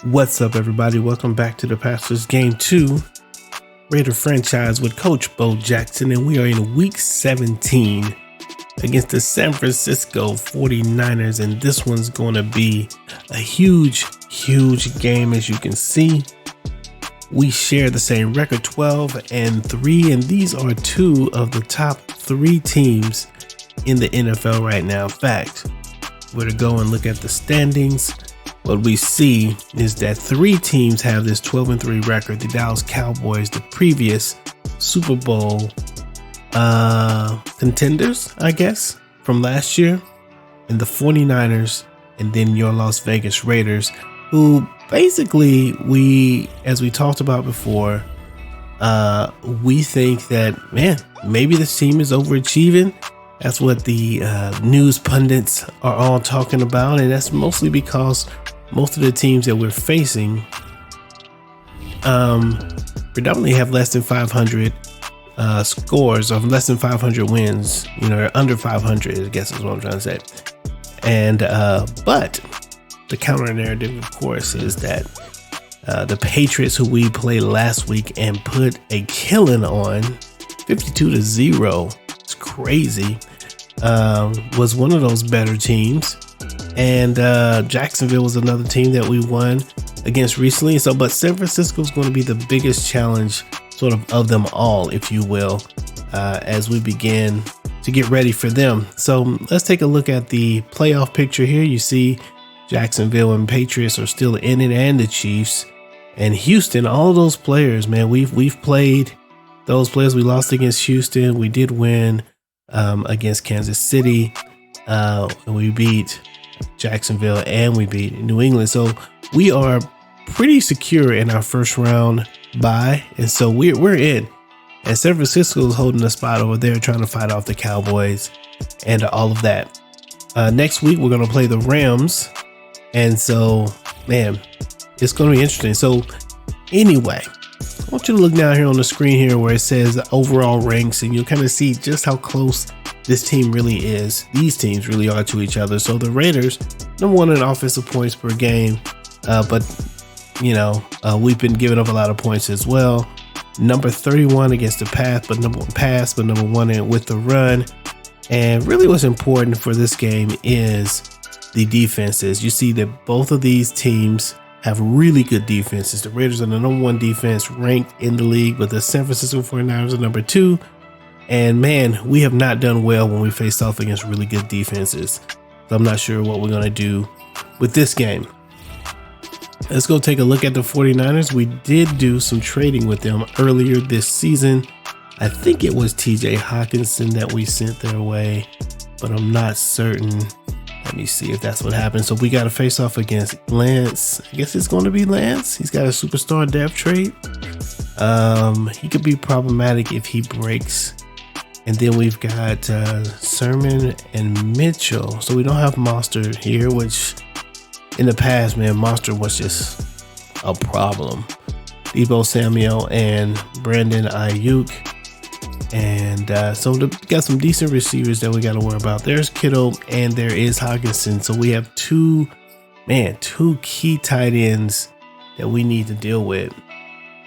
What's up, everybody? Welcome back to the Pastors Game 2 Raider franchise with Coach Beaux Jackson, and we are in week 17 against the San Francisco 49ers, and this one's going to be a huge game. As you can see, we share the same record, 12-3, and these are two of the top 3 teams in the NFL right now. In fact, we're to go and look at the standings. What we see is that 3 teams have this 12-3 record: the Dallas Cowboys, the previous Super Bowl contenders, I guess, from last year, and the 49ers, and then your Las Vegas Raiders, who basically, as we talked about before, we think that, man, maybe this team is overachieving. That's what the news pundits are all talking about, and that's mostly because most of the teams that we're facing predominantly have less than 500 scores, or less than 500 wins. Under 500, I guess is what I'm trying to say. And but the counter narrative, of course, is that the Patriots, who we played last week and put a killing on, 52-0, it's crazy, was one of those better teams. And Jacksonville was another team that we won against recently. But San Francisco is going to be the biggest challenge sort of them all, if you will, as we begin to get ready for them. So let's take a look at the playoff picture here. You see Jacksonville and Patriots are still in it, and the Chiefs and Houston. All those players, man, we've played those players. We lost against Houston. We did win against Kansas City. We beat Jacksonville and we beat New England. So we are pretty secure in our first round bye. And so we're in. And San Francisco is holding a spot over there, trying to fight off the Cowboys and all of that. Next week, we're going to play the Rams. And so, man, it's going to be interesting. So anyway, I want you to look down here on the screen here where it says overall ranks, and you'll kind of see just how close this team really is. These teams really are to each other. So the Raiders, number 1 in offensive points per game, but we've been giving up a lot of points as well. Number 31 against the pass, but number 1 in with the run. And really, what's important for this game is the defenses. You see that both of these teams have really good defenses. The Raiders are the number 1 defense ranked in the league, but the San Francisco 49ers are number 2. And man, we have not done well when we faced off against really good defenses. So I'm not sure what we're going to do with this game. Let's go take a look at the 49ers. We did do some trading with them earlier this season. I think it was TJ Hawkinson that we sent their way, but I'm not certain. Let me see if that's what happened. So we got to face off against Lance. I guess it's going to be Lance. He's got a superstar depth trait. He could be problematic if he breaks. And then we've got Sermon and Mitchell. So we don't have Monster here, which in the past, man, Monster was just a problem. Beaux Samuel and Brandon Ayuk. And so we got some decent receivers that we got to worry about. There's Kittle and there is Hawkinson. So we have two key tight ends that we need to deal with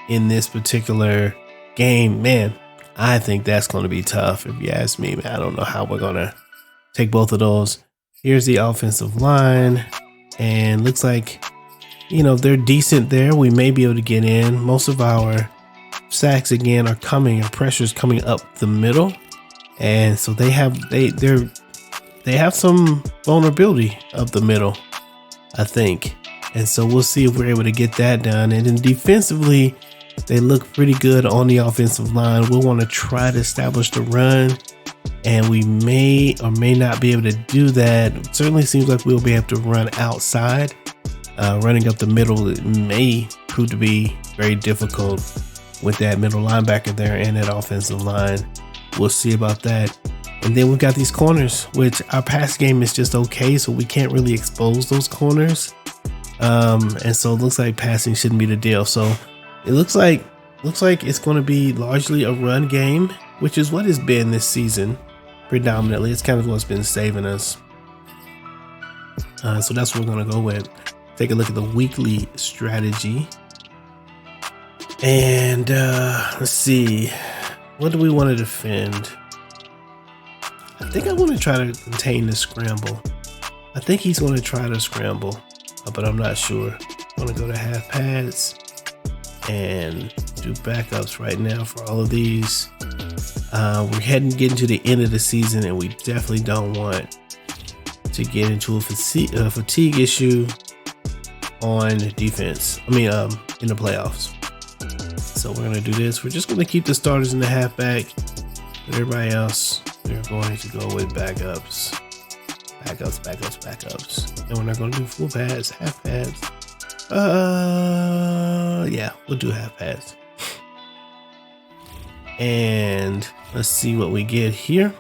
in this particular game. Man, I think that's going to be tough if you ask me. Man, I don't know how we're going to take both of those. Here's the offensive line, and looks like, they're decent there. We may be able to get in. Most of our sacks again are coming, and pressure's coming up the middle, and so they have some vulnerability up the middle, I think. And so we'll see if we're able to get that done. And then defensively, they look pretty good on the offensive line. We'll want to try to establish the run, and we may or may not be able to do that. It certainly seems like we'll be able to run outside. Running up the middle, it may prove to be very difficult with that middle linebacker there and that offensive line. We'll see about that. And then we've got these corners, which our pass game is just okay, so we can't really expose those corners. And so it looks like passing shouldn't be the deal. So it looks like it's going to be largely a run game, which is what it's been this season predominantly. It's kind of what's been saving us. So that's what we're going to go with. Take a look at the weekly strategy. And let's see. What do we want to defend? I think I want to try to contain the scramble. I think he's going to try to scramble, but I'm not sure. I'm going to go to half pads and do backups right now for all of these. We're getting to the end of the season, and we definitely don't want to get into a fatigue issue on defense. In the playoffs. So we're going to do this. We're just going to keep the starters in the halfback, but everybody else, we're going to go with backups. And we're not going to do full pads, half pads. Yeah, we'll do half pads. And let's see what we get here.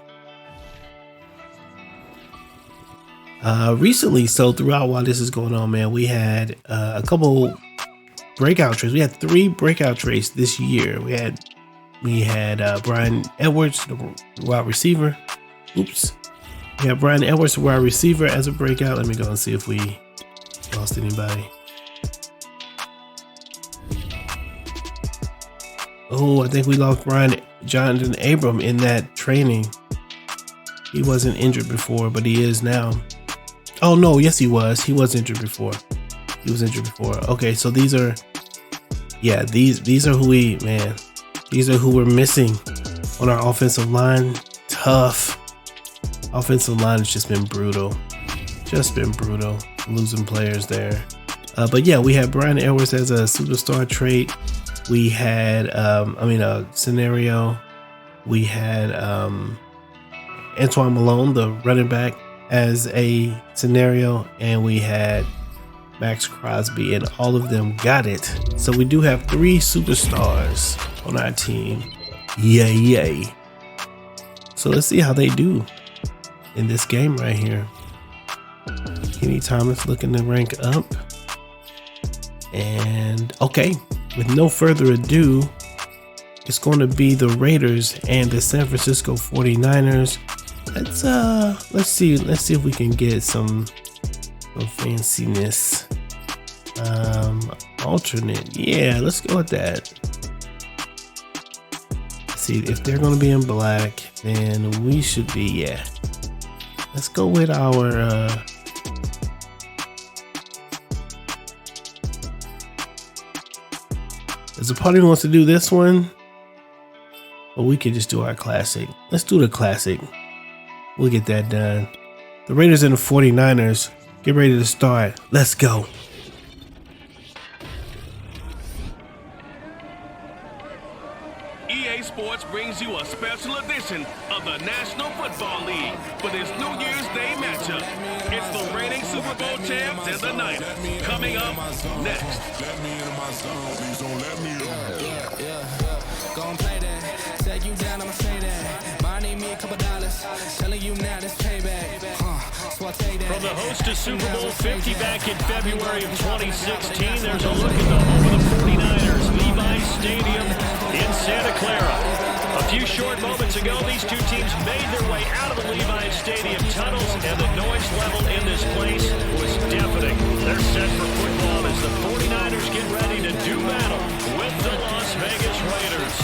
Recently, so throughout while this is going on, man, we had a couple breakout trades. We had 3 breakout trades this year. We had Brian Edwards, the wide receiver. Oops. We have Brian Edwards, the wide receiver, as a breakout. Let me go and see if we lost anybody. Oh, I think we lost Jonathan Abram in that training. He wasn't injured before, but he is now. Oh no, yes he was. He was injured before. Okay, so these are, yeah, these are who these are who we're missing on our offensive line. Tough. Offensive line has just been brutal. Losing players there. But yeah, we had Brian Edwards as a superstar trait. We had, a scenario. We had Antoine Malone, the running back, as a scenario, and we had Max Crosby, and all of them got it. So we do have 3 superstars on our team. Yay. So let's see how they do in this game right here. Kenny Thomas looking to rank up. And okay, with no further ado, it's going to be the Raiders and the San Francisco 49ers. Let's see if we can get some fanciness. Alternate, yeah, let's go with that. See if they're going to be in black, then we should be, yeah. Let's go with our Does the party wants to do this one? Or we could just do our classic. Let's do the classic. We'll get that done. The Raiders and the 49ers, get ready to start. Let's go. EA Sports brings you a special edition of the National Football League for this New Year's Day matchup. It's the reigning Super Bowl champs and the Niners. Coming up next. Gon' play that. Take you down, I'ma say that. Mine need me a couple dollars. Telling you now this payback. So I take that. From the host of Super Bowl 50 back in February of 2016, there's a look at the home of the 49ers, Levi's Stadium in Santa Clara. A few short moments ago, these two teams made their way out of the Levi's Stadium tunnels, and the noise level in this place was deafening. They're set for football as the 49ers get ready to do battle with the Las Vegas Raiders.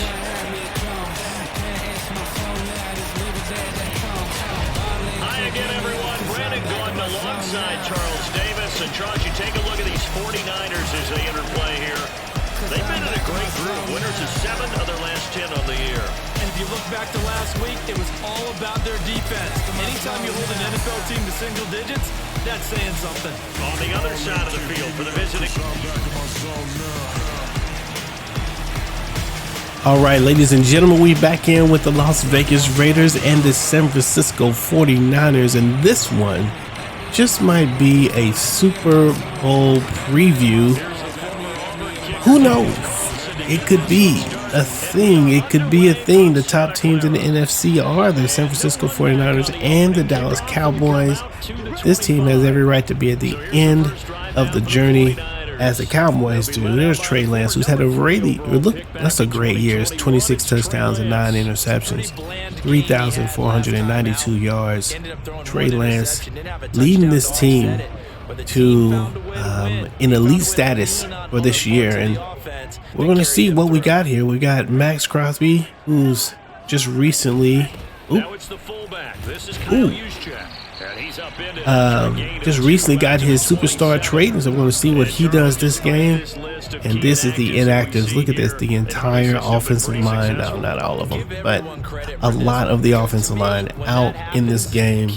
Hi again, everyone. Brandon Gordon alongside Charles Davis. And Charles, you take a look at these 49ers as they interplay here. They've been in a great group. Winners of 7 of their last 10 on the year. And if you look back to last week, it was all about their defense. Anytime you hold an NFL team to single digits, that's saying something. On the other side of the field for the visiting. All right, ladies and gentlemen, we back in with the Las Vegas Raiders and the San Francisco 49ers, and this one just might be a Super Bowl preview. Who knows? It could be a thing. The top teams in the NFC are the San Francisco 49ers and the Dallas Cowboys. This team has every right to be at the end of the journey, as the Cowboys do. There's Trey Lance, who's had that's a great year. It's 26 touchdowns and 9 interceptions, 3,492 yards. Trey Lance leading this team to in elite status for this year, and we're going to see what we got here. We got Max Crosby, who's just recently just recently got his superstar trait, so we're going to see what he does this game. And this is the inactives. Look at this, the entire offensive line, no, not all of them, but a lot of the offensive line out in this game.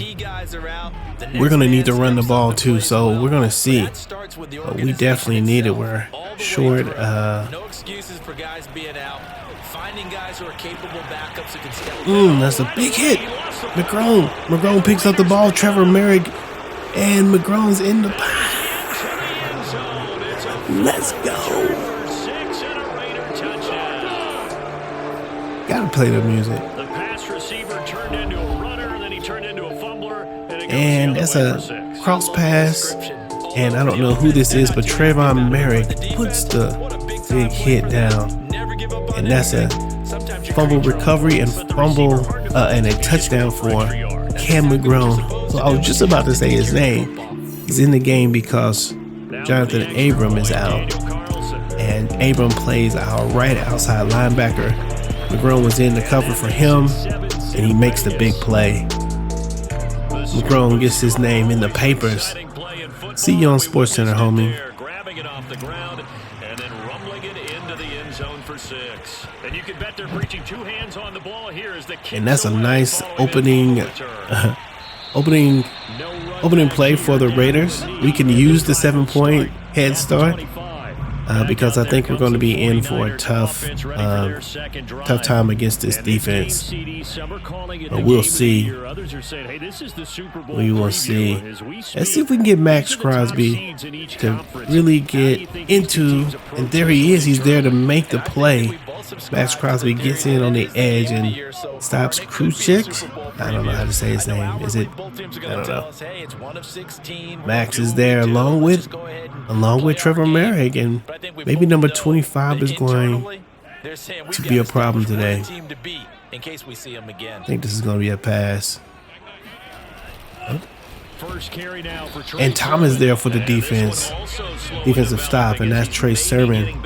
We're going to need to run the ball too, so we're going to see. But we definitely need it. We're short. No excuses for guys being out. Finding guys who are capable backups who can step That's a big hit. McGrone picks up the ball. Trevor Merrick and McGrone's in the pie. Let's go. Gotta play the music. The pass receiver turned into a runner, then he turned into a fumbler, and that's a cross pass. And I don't know who this is, but Trayvon Merrick puts the big hit down. And that's a fumble recovery and fumble and a touchdown for Cam McGrone. So I was just about to say his name. He's in the game because Jonathan Abram is out, and Abram plays our right outside linebacker. McGrone was in the cover for him, and he makes the big play. McGrone gets his name in the papers. See you on SportsCenter, homie. Grabbing it off the ground and then rumbling it into the end zone for 6. And you can bet they're preaching 2 hands on the ball here as the kick. And that's a nice opening play for the Raiders. We can use the 7-point head start because I think we're going to be in for a tough time against this defense. But we'll see. We will see. Let's see if we can get Max Crosby to really get into, and there he is. He's there to make the play. Max Crosby gets in on the edge and stops Kruchek. I don't know how to say his name. Is it? I don't know. Max is there along with Trevor Merrick, and maybe number 25 is going to be a problem today. I think this is going to be a pass. And Thomas there for the defensive stop, and that's Trey Sermon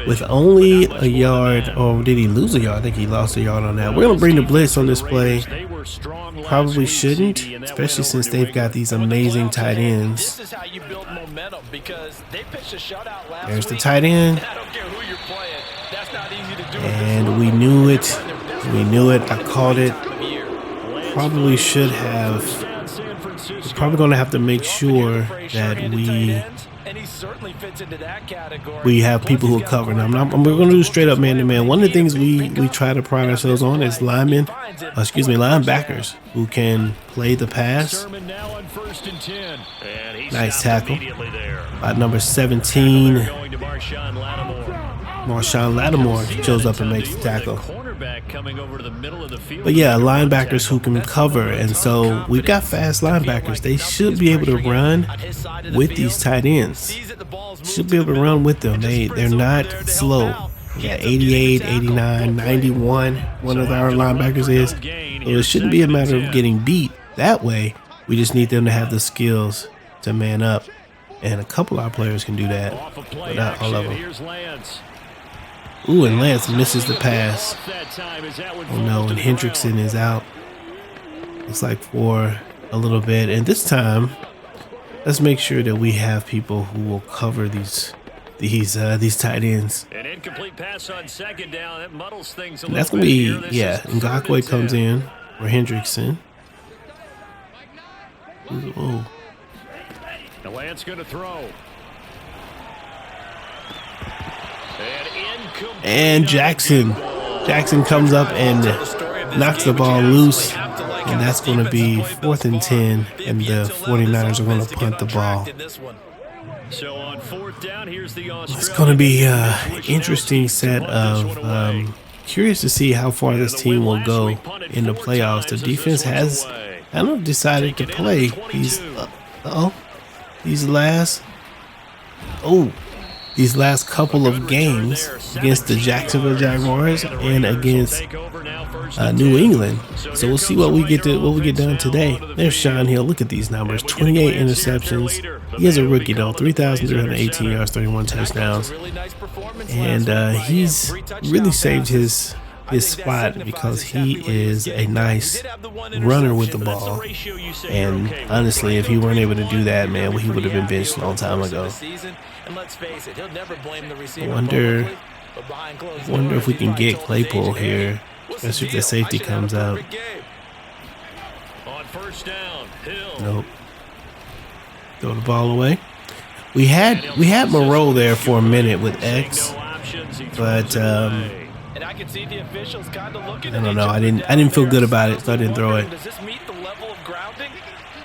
with only a yard. Or did he lose a yard? I think he lost a yard on that. We're going to bring the blitz on this play. Probably shouldn't, especially since they've got these amazing tight ends. There's the tight end. And we knew it. I called it. Probably should have. We're probably going to have to make sure that we have people who are covering. We're going to do straight up man-to-man. One of the things we try to pride ourselves on is linebackers who can play the pass. Nice tackle by number 17. Marshawn Lattimore shows up and makes the tackle. But yeah, linebackers who can cover, and so we've got fast linebackers. They should be able to run with these tight ends. Should be able to run with them. They're not slow. We got 88, 89, 91. One of our linebackers is. So it shouldn't be a matter of getting beat that way. We just need them to have the skills to man up, and a couple of our players can do that, but not all of them. Ooh, and Lance misses the pass. Oh no, and Hendrickson is out. Looks like for a little bit. And this time, let's make sure that we have people who will cover these tight ends. An incomplete pass on second down. That muddles things a and that's little gonna bit be here. Ngakoue comes in for Hendrickson. Oh. The Lance going to throw. And Jackson comes up and knocks the ball loose, and that's going to be 4th and 10, and the 49ers are going to punt the ball. So on 4th down, here's the It's going to be an interesting set of curious to see how far this team will go in the playoffs. The defense has kind of decided to play these last. Oh, these last couple of games against the Jacksonville Jaguars and against New England. So we'll see what we get done today. There's Sean Hill. Look at these numbers: 28 interceptions. He is a rookie though. 3,318 yards, 31 touchdowns, and he's really saved his spot because he is a nice runner with the ball. And honestly, if he weren't able to do that, man, he would have been benched a long time ago. I wonder if we can get Claypool here, especially if the safety comes out. Nope. Throw the ball away. We had Moreau there for a minute with X, but I don't know. I didn't feel good about it, so I didn't throw it. Does this meet the level of grounding?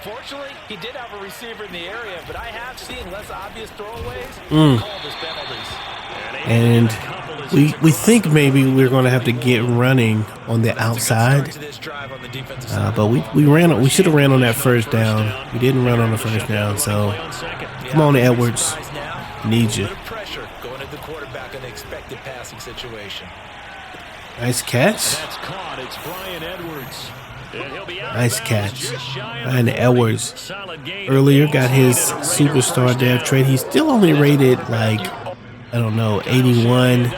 Fortunately, he did have a receiver in the area, but I have seen less obvious throwaways called as penalties. And we think maybe we're going to have to get running on the outside, but we should have ran on that first down. We didn't run on the first down, so come on, Edwards, need you. Nice catch. Nice catch. Ryan Edwards earlier got his superstar dev trade. He's still only rated like, I don't know, 81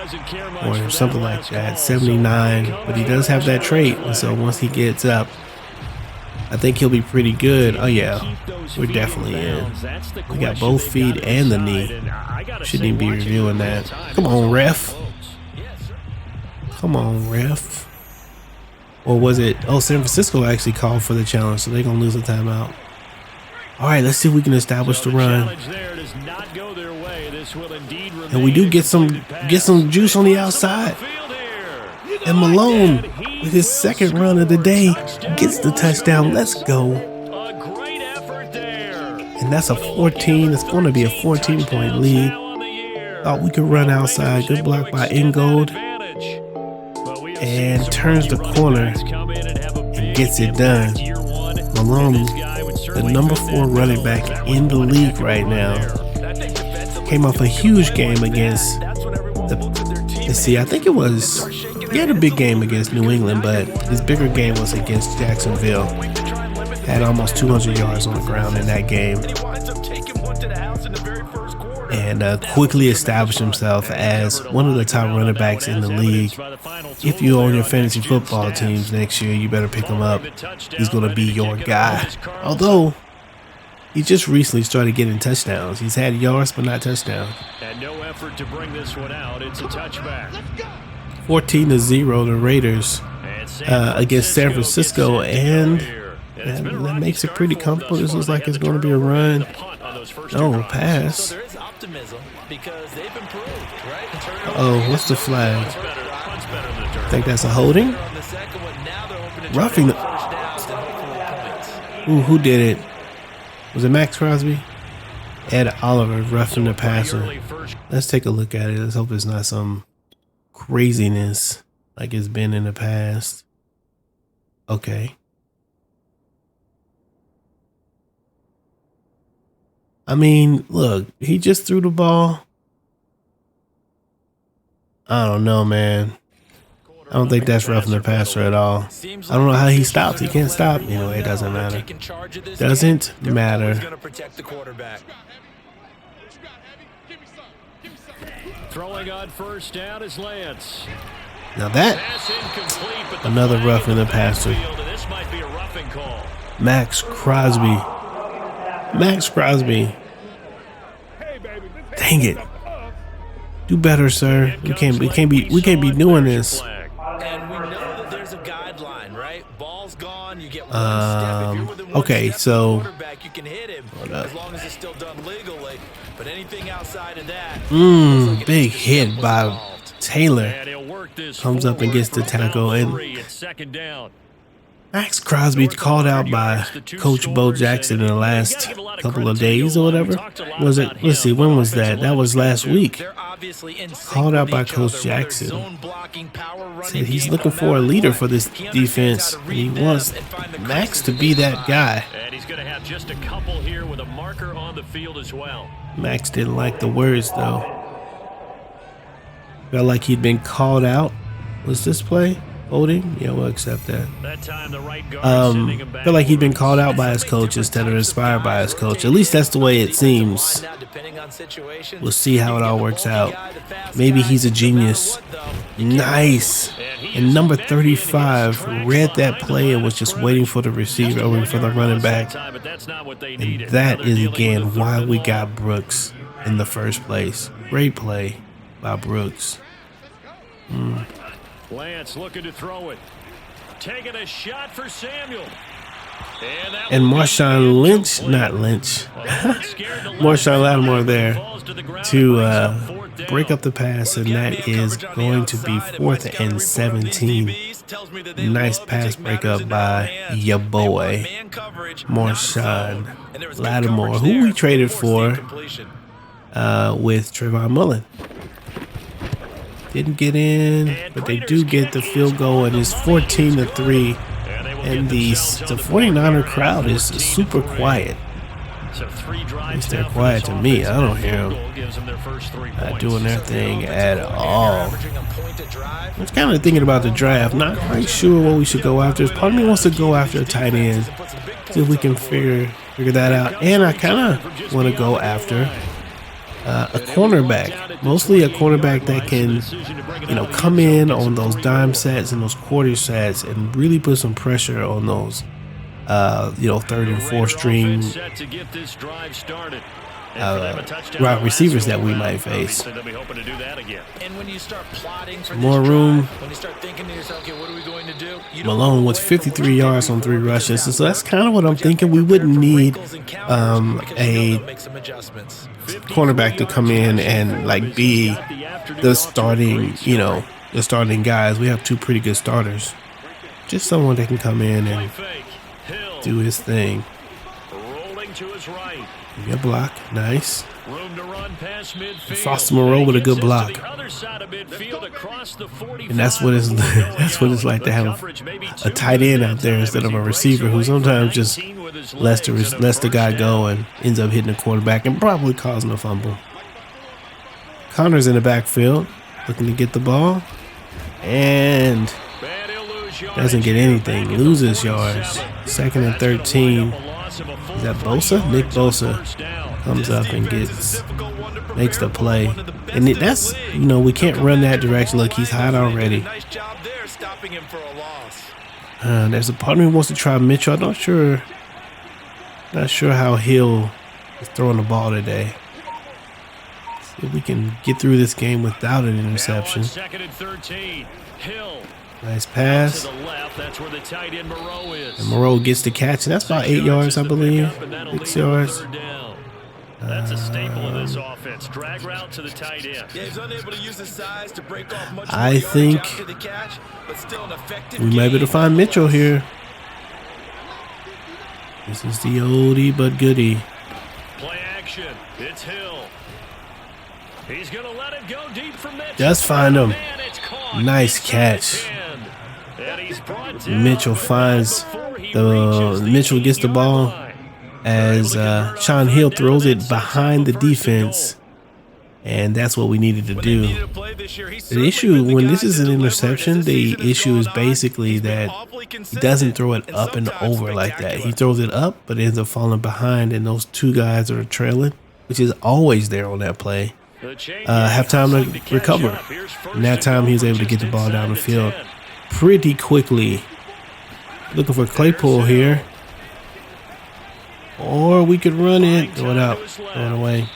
or something like that, 79. But he does have that trait. And so once he gets up, I think he'll be pretty good. Oh, yeah. We're definitely in. We got both feet and the knee. Shouldn't even be reviewing that. Come on, ref. Come on, ref. Or was it? Oh, San Francisco actually called for the challenge, so they're going to lose a timeout. All right, let's see if we can establish the run. And we do get some juice on the outside. And Malone, with his second run of the day, gets the touchdown. Let's go. And that's a 14. It's going to be a 14-point lead. Thought we could run outside. Good block by Ingold. And turns the corner and gets it done. Malone, the number 4 running back in the league right now, came off a huge game against I think it was, he had a big game against New England, but his bigger game was against Jacksonville. Had almost 200 yards on the ground in that game. And quickly established himself as one of the top running backs in the league. If you own your fantasy football teams next year, you better pick him up. He's going to be your guy. Although, he just recently started getting touchdowns. He's had yards, but not touchdowns. And no effort to bring this one out. It's a touchback. 14-0, the Raiders against San Francisco, and that makes it pretty comfortable. This looks like it's going to be a run. No, pass. Oh, what's the flag? I think that's a holding. Roughing the. Ooh, who did it? Was it Max Crosby? Ed Oliver roughing the passer. Let's take a look at it. Let's hope it's not some craziness like it's been in the past. Okay. I mean, look, he just threw the ball. I don't know, man. I don't think that's roughing the passer at all. I don't know how he stops. He can't stop. Anyway, it doesn't matter. Doesn't matter. Throwing on first down is Lance. Now that, another roughing the passer. Max Crosby. Max Crosby. Dang it. Do better, sir. We can't be doing this. Okay, so hold up. Big hit by Taylor. Comes up and gets the tackle, and Max Crosby called out by Coach Beaux Jackson in the last couple of days or whatever. Was it? Let's see, when was that? That was last week. Called out by Coach Jackson. Said he's looking for a leader for this defense. And he wants Max to be that guy. And he's going to have just a couple here with a marker on the field as well. Max didn't like the words though. Felt like he'd been called out. Was this play holding? Yeah, we'll accept that. That time the right guard sending him back. Felt like he'd been called out by his coach instead of inspired by his coach. At least that's the way it seems. We'll see how it all works out. Maybe he's a genius. Nice. And number 35 read that play and was just waiting for the receiver, waiting for the running back. And that is, again, why we got Brooks in the first place. Great play by Brooks. Lance looking to throw it. Taking a shot for Samuel. And Marshawn Lynch, not Lynch, Marshawn Lattimore there to break up the pass, and that is going to be 4th and 17. Nice pass breakup by your boy, Marshawn Lattimore, who we traded for with Trayvon Mullen. Didn't get in, but they do get the field goal, and it's 14-3. And the 49er crowd is super quiet. At least they're quiet to me. I don't hear them not doing their thing at all. I was kind of thinking about the draft. Not quite sure what we should go after. Part of me wants to go after a tight end. See if we can figure that out. And I kind of want to go after a cornerback. Mostly a cornerback that can, come in on those dime sets and those quarter sets and really put some pressure on those, 3rd and 4th string receivers that we might face. More room. Malone with 53 yards on 3 rushes. So that's kind of what I'm thinking. We wouldn't need a cornerback to come in and be the starting, the starting guys. We have 2 pretty good starters. Just someone that can come in and do his thing. Good block, nice. Foster Moreau with a good block. And that's what it's like to have a tight end out there instead of a receiver who sometimes just lets the guy go and ends up hitting the quarterback and probably causing a fumble. Connor's in the backfield looking to get the ball and doesn't get anything. Loses yards. 2nd and 13. Is that Bosa? Nick Bosa comes up and makes the play. And that's, we can't run that direction. Look, he's hot already. There's a part of me who wants to try Mitchell. I'm not sure how Hill is throwing the ball today. See if we can get through this game without an interception. Nice pass. And Moreau gets the catch, and that's about 8 yards, I believe. 6 yards. That's a staple of this offense. Drag route to the tight end. I think we might be able to find Mitchell here. This is the oldie but goodie. Play action. It's Hill. He's going to let it go deep from Mitchell. Just find him. Nice catch. Mitchell Mitchell gets the ball as Sean Hill throws it behind the defense, and that's what we needed to do. The issue when this is an interception, the issue is basically that he doesn't throw it up and over like that. He throws it up, but ends up falling behind, and those 2 guys are trailing, which is always there on that play. Have time to recover. And that time he was able to get the ball down the field pretty quickly. Looking for Claypool here. Or we could run it. Throw it out. Throw it away.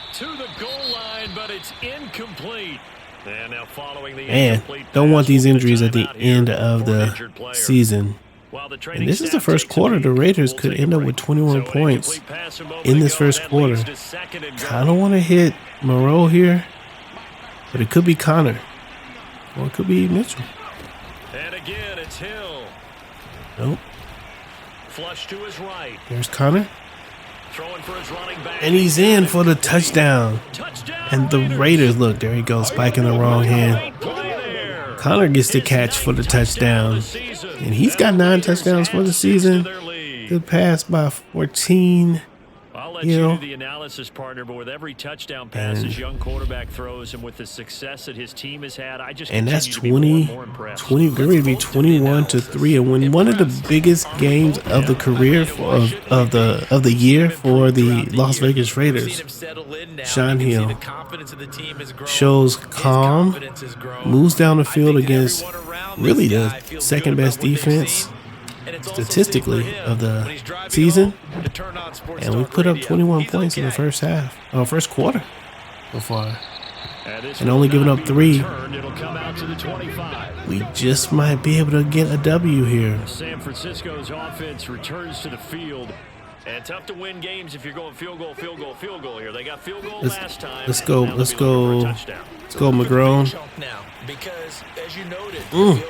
Man, don't want these injuries at the end of the season. And this is the first quarter. The Raiders could end up with 21 points in this first quarter. Kind of want to hit Moreau here, but it could be Connor, or it could be Mitchell. And again, it's Hill. Nope. Flush to his right. There's Connor. Throwing for his running back. And he's in for the touchdown. And the Raiders, look, there he goes, spiking the wrong hand. Connor gets the catch for the touchdown. And he's got 9 touchdowns for the season. Good pass by 14. I'll let you you know, do the analysis, partner, but with every touchdown pass his young quarterback throws and with the success that his team has had, I just and that's continue to be more 20, going to be 21-3, and when one of the biggest games of the career of the year for the Las Vegas Raiders. Sean Hill shows calm, moves down the field against really the second best defense statistically of the season, and we put up 21 points in the first quarter so far, and only giving up 3. We just might be able to get a W here. San Francisco's offense returns to the field. And tough to win games if you're going field goal here. They got field goal last time. Let's go, McGrone. Because as you noted, field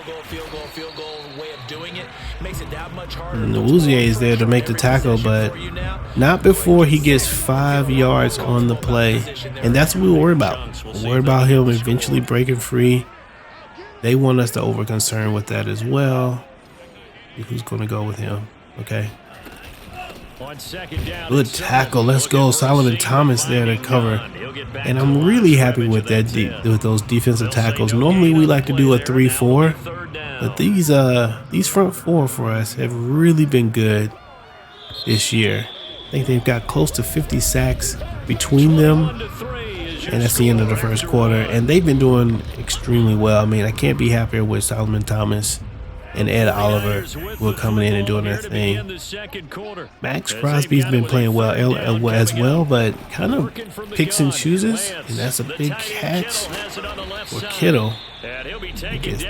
goal way of doing it makes it that much harder. And Nwuzie is there to make the tackle, but not before he gets 5 yards on the play. And that's what we worry about. We're worried about him eventually breaking free. They want us to over concern with that as well. Who's going to go with him? Okay. Good tackle. Let's go. Solomon Thomas there to cover. And I'm really happy with that with those defensive tackles. Normally we like to do a 3-4, but these front 4 for us have really been good this year. I think they've got close to 50 sacks between them, and that's the end of the first quarter. And they've been doing extremely well. I mean, I can't be happier with Solomon Thomas and Ed Oliver who are coming in and doing their thing. Max Crosby's been playing well as well, but kind of picks and chooses, and that's a big catch for Kittle. Gets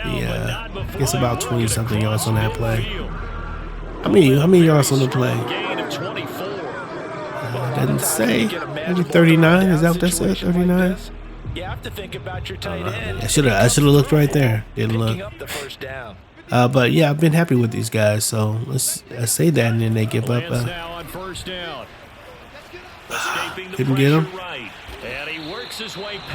about 20-something yards on that play. How many yards on the play? Doesn't say. Maybe 39. Is that what that said? 39. I should have looked right there. Didn't look. But yeah, I've been happy with these guys. So let's say that, and then they give up. Couldn't get him.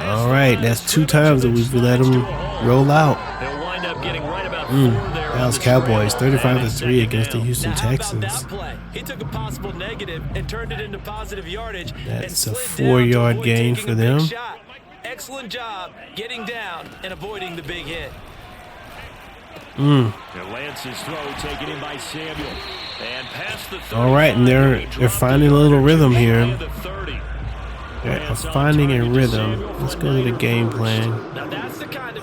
All right, that's 2 times that we've let them roll out. That was Cowboys 35-3 against the Houston Texans. He took a possible negative and turned it into positive yardage. That's a 4-yard gain for them. Excellent job getting down and avoiding the big hit. Lance's throw taken in by Samuel. And past the 30. All right, and they're finding a little rhythm here. They're finding a rhythm. Let's go to the game plan.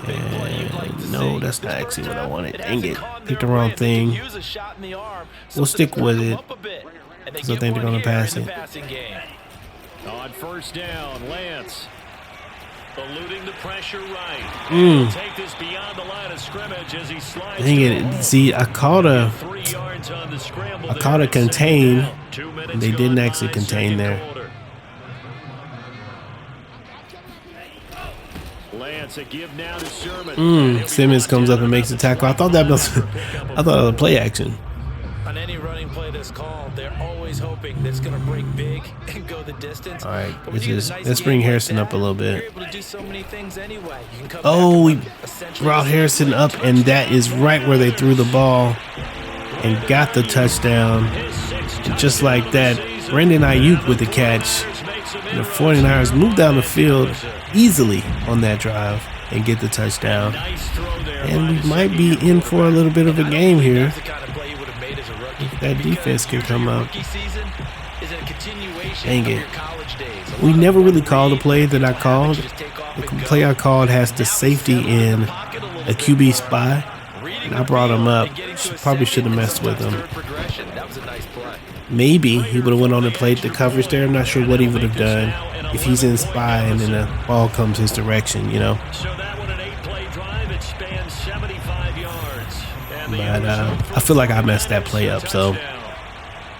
And no, that's not actually what I wanted. Dang it. Picked the wrong thing. We'll stick with it, because I think they're going to pass it. On first down, Lance. Eluding the pressure right. Take this beyond the line of scrimmage as he slides. Dang it. See, I caught a contain. And they didn't actually contain there. Simmons comes up and makes the tackle. I thought that was a play action. On any running play that's called, they're always hoping that it's going to break big and go the distance. All right, let's bring Harrison up a little bit. Oh, we brought Harrison up, and that is right where they threw the ball and got the touchdown. And just like that, Brandon Ayuk with the catch. The 49ers moved down the field easily on that drive and get the touchdown. And we might be in for a little bit of a game here. If that defense can come up. Dang it. We never really called the play that I called. The play I called has the safety in a QB spy. And I brought him up. Probably should have messed with him. Maybe he would have went on and played the coverage there. I'm not sure what he would have done if he's in spy and then the ball comes his direction, you know. But I feel like I messed that play up. So,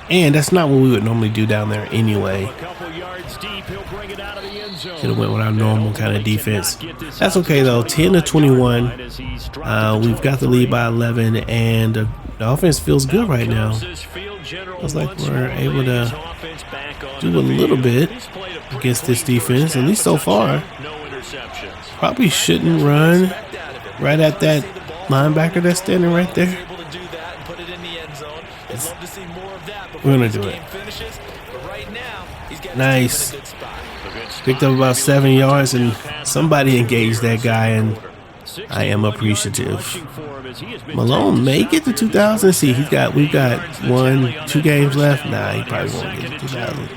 and that's not what we would normally do down there anyway. Should have went with our normal kind of defense. That's okay though. 10-21. We've got the lead by 11, and the offense feels good right now. Feels like we're able to do a little bit against this defense, at least so far. Probably shouldn't run right at that linebacker that's standing right there. We're gonna do it. Nice. Picked up about 7 yards, and somebody engaged that guy, and I am appreciative. Malone may get to 2,000. See, we've got 2 games left. Nah, he probably won't get to 2,000.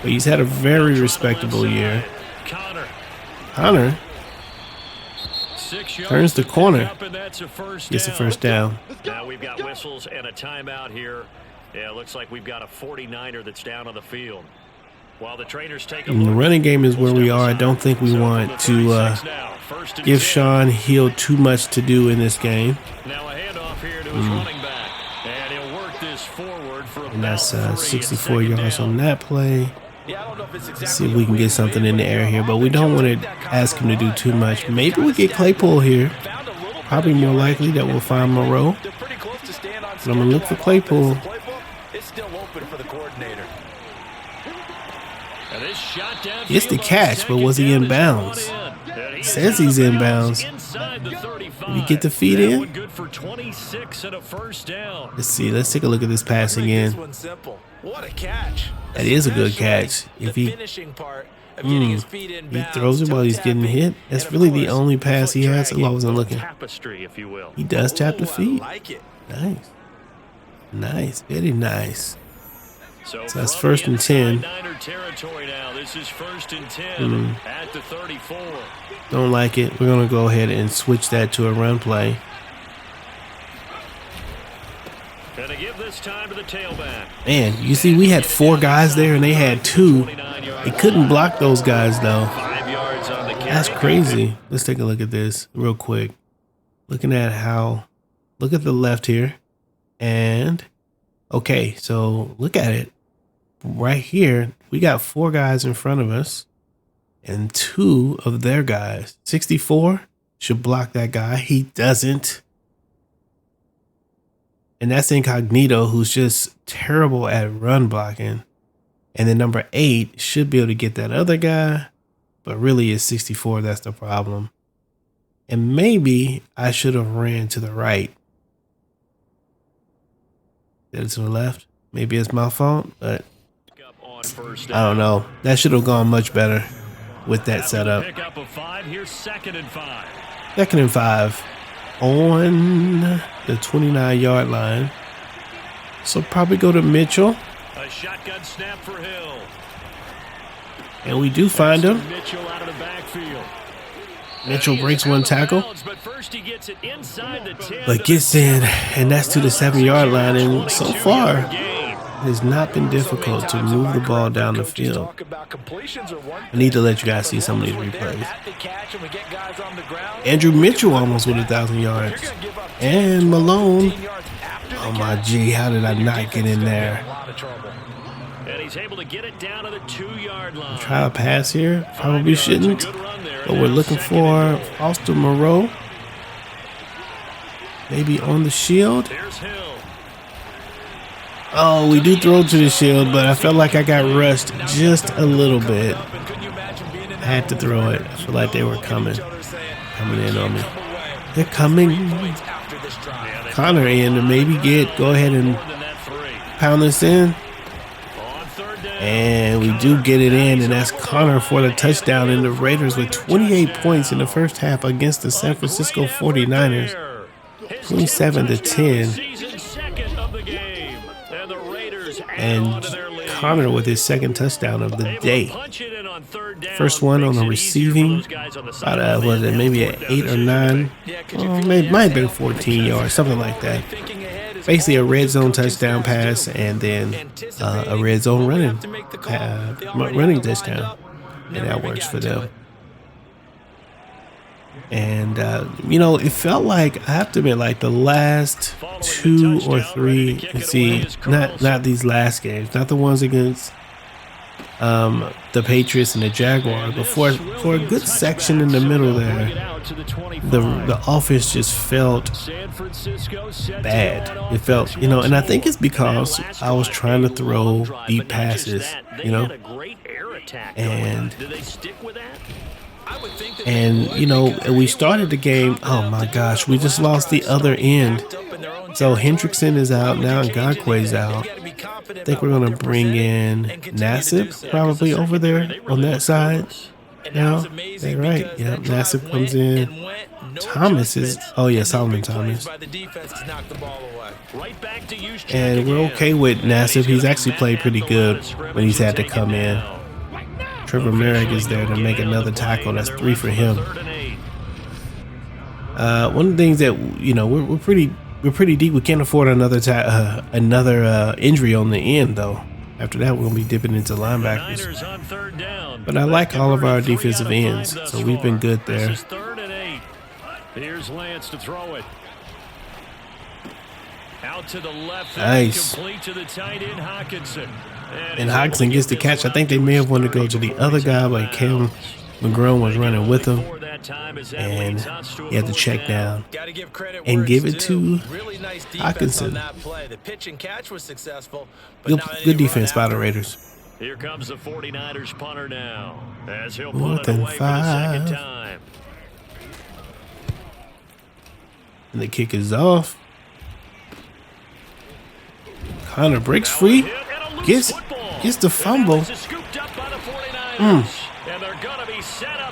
But he's had a very respectable year. Connor turns the corner, gets the first down. Now we've got whistles and a timeout here. Yeah, it looks like we've got a 49er that's down on the field. While the trainers take a the running game is where we are. I don't think we want to give Sean Hill too much to do in this game. Now a handoff here to his running back, and he'll work this forward for and that's 64 yards on that play. Let's see if we can get something in the air here, but we don't want to ask him to do too much. Maybe we get Claypool here. Probably more likely that we'll find Moreau. But I'm going to look for Claypool. It's still open for the coordinator. Gets the catch, but was he in bounds? Says he's in bounds. Did he get the feet in? Let's see. Let's take a look at this pass again. What a catch. That is a good catch. If he throws it while he's getting hit, that's really the only pass he has. So I wasn't looking. He does tap the feet. Nice. Nice. Very nice. So that's 1st and 10. This is 1st and 10 at the 34. Don't like it. We're going to go ahead and switch that to a run play. Gonna give this time to the tailback. Man, you see, we had 4 guys there and they had 2. They couldn't block those guys, though. 5 yards on the That's crazy. Let's take a look at this real quick. Looking at how, look at the left here. And, okay, so look at it. Right here, we got 4 guys in front of us and 2 of their guys. 64 should block that guy. He doesn't. And that's Incognito, who's just terrible at run blocking. And then number 8 should be able to get that other guy. But really it's 64 that's the problem. And maybe I should have ran to the right. Did it to the left? Maybe it's my fault, but I don't know. That should have gone much better with that setup. Pick up a 5. Here's 2nd and 5. 2nd and 5 on the 29-yard line. So probably go to Mitchell. A shotgun snap for Hill. And we do find him. Mitchell out of the backfield. Mitchell breaks 1 tackle, But first he gets it inside the 10. but gets in, and that's to the 7-yard line. And so far, it has not been difficult to move the ball down the field. I need to let you guys see some of these replays. Andrew Mitchell almost with 1,000 yards. And Malone. Oh my G, how did I not get in there? And he's able to get it down to the 2-yard line. Try a pass here. Probably shouldn't. But we're looking for Foster Moreau. Maybe on the shield. There's Hill. Oh, we do throw to the shield, but I felt like I got rushed just a little bit. I had to throw it. I feel like they were coming in on me. They're coming. Connor in to maybe go ahead and pound this in. And we do get it in, and that's Connor for the touchdown. And the Raiders with 28 points in the first half against the San Francisco 49ers. 27-10. And Connor with his 2nd touchdown of the day. First one on the receiving. About, was it maybe an 8 or 9? Oh, maybe, might have been 14 yards, something like that. Basically a red zone touchdown pass and then a red zone running touchdown. And that works for them. And, it felt like, I have to admit, like the last 2 or 3, not these last games, not the ones against the Patriots and the Jaguars, but for a good section in the middle there, the offense just felt bad. It felt, and I think it's because I was trying to throw deep passes, and we started the game. Oh my gosh, we just lost the other end. So Hendrickson is out now, and Ngakwe's out. I think we're going to bring in Nassib probably over there on that side. No, they're right. Yep, Nassib comes in. Thomas is, oh yeah, Solomon Thomas. And we're okay with Nassib. He's actually played pretty good when he's had to come in. Trevor Merrick is there to make another tackle. That's 3 for him. One of the things that, you know, we're pretty deep. We can't afford another injury on the end though. After that, we're gonna be dipping into linebackers. But I like all of our defensive ends, so we've been good there. Here's Lance to throw it. Out to the left. Nice. Complete to the tight end Hawkinson. And Hawkinson gets the catch. I think they may have wanted to go to the other guy, but Cam McGrone was running with him. And he had to check down and give it to Hawkinson. Good defense by the Raiders. Here comes the 49ers punter now, as he'll More punt it than away for the second 5. time. And the kick is off. Connor breaks free. Gets the fumble.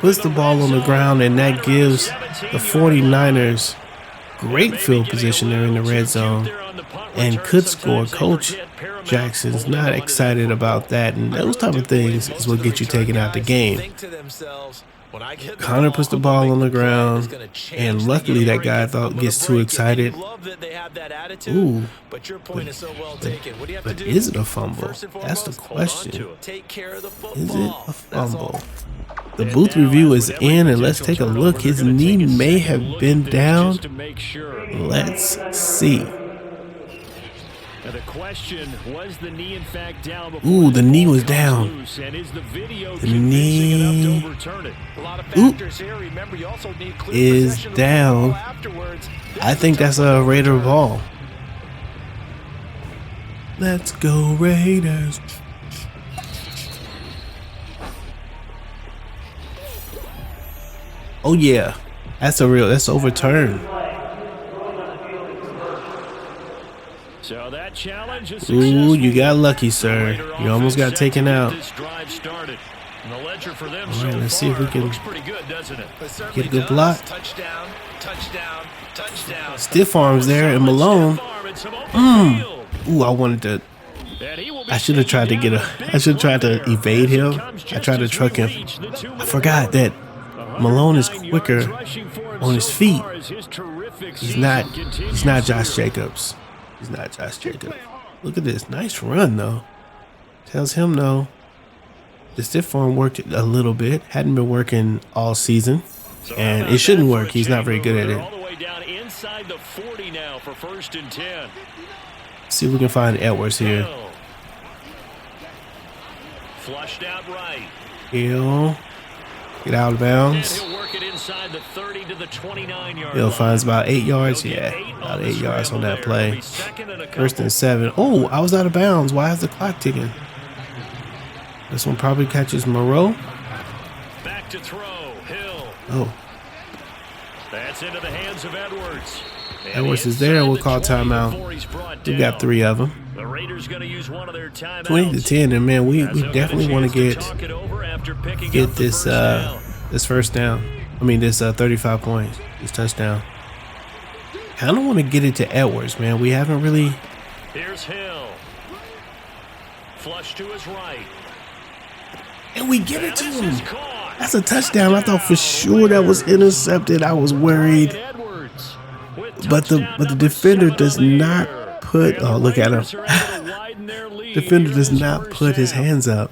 Puts the ball on the ground, and that gives the 49ers great field position there in the red zone and could score. Coach Jackson's not excited about that, and those type of things is what get you taken out the game. Connor puts the ball on the ground, and luckily that guy gets too excited. Ooh, but is it a fumble? That's the question. Is it a fumble? The booth review is in, and let's take a look. His knee may have been down. Let's see. Now the question, was the knee in fact down? Ooh, the knee was down. The knee is down. I think that's a Raider ball. Let's go Raiders. Oh yeah, that's overturned. So that challenge is Ooh, you got lucky, sir. You almost got taken out. All right, let's see if we can get a good block. Stiff arms there, and Malone. Ooh, I should have tried to evade him. I tried to truck him. I forgot that Malone is quicker on his feet. He's not Josh Jacobs. He's not Josh Jacobs. Look at this. Nice run, though. Tells him no. The stiff arm worked a little bit. Hadn't been working all season. And it shouldn't work. He's not very good at it. All the way down inside the 40 now for 1st and 10. See if we can find Edwards here. Flushed out right. Hill. Get out of bounds. He'll work it inside the 30 to the 29-yard Hill finds about 8 yards. Yeah, about 8 yards on that play. 1st and 7. Oh, I was out of bounds. Why is the clock ticking? This one probably catches Moreau. Back to throw. Hill. Oh. That's into the hands of Edwards. Edwards is there. We'll call timeout. We got 3 of them. The Raiders going to use one of their timeouts. 20-10, and man, we definitely want to get this this first down. I mean, this 35 points, this touchdown. Kind of want to get it to Edwards, man. We haven't really. Here's Hill. Flush to his right. And we give it to him. That's a touchdown. I thought for sure that was intercepted. I was worried. But the defender does not put. Oh, look at him. Defender does not put his hands up.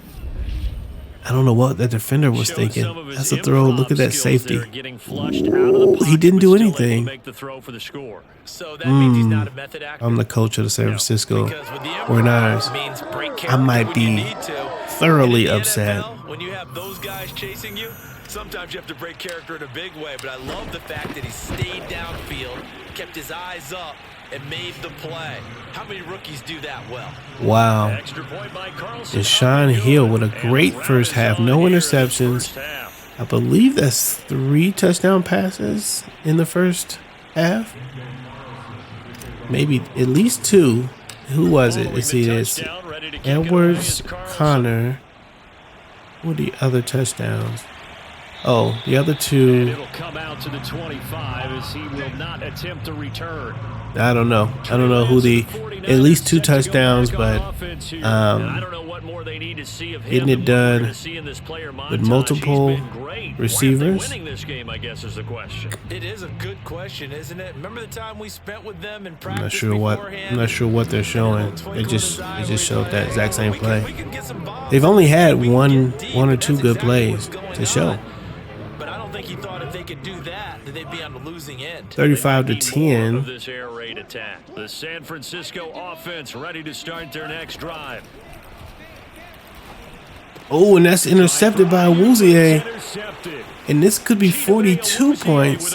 I don't know what the defender was thinking. That's a throw. Look at that safety. Ooh, he didn't do anything. I'm the coach of the San Francisco 49ers. I might be thoroughly upset. When you have those guys chasing you, sometimes you have to break character in a big way, but I love the fact that he stayed downfield, kept his eyes up, and made the play. How many rookies do that well? Wow. Deshaun Hill with a great first half. No interceptions. I believe that's 3 touchdown passes in the first half. Maybe at least 2. Who was it? Let's see this. Edwards, Connor. Who are the other touchdowns? Oh, the other two. It'll come out to the 25 as he will not attempt to return. I don't know. I don't know who the. At least 2 touchdowns, but I don't know what more they need to see of him. getting it done with multiple receivers. Winning this game, I guess, is the question. It is a good question, isn't it? Remember the time we spent with them in practice? I'm not sure what they're showing. They just showed that exact same play. They've only had one or two good plays to show. But I don't think he thought if they could do that they'd be on the losing end. 35-10. This air raid attack. The San Francisco offense ready to start their next drive. Oh, and that's intercepted by Woozier. And this could be 42 points.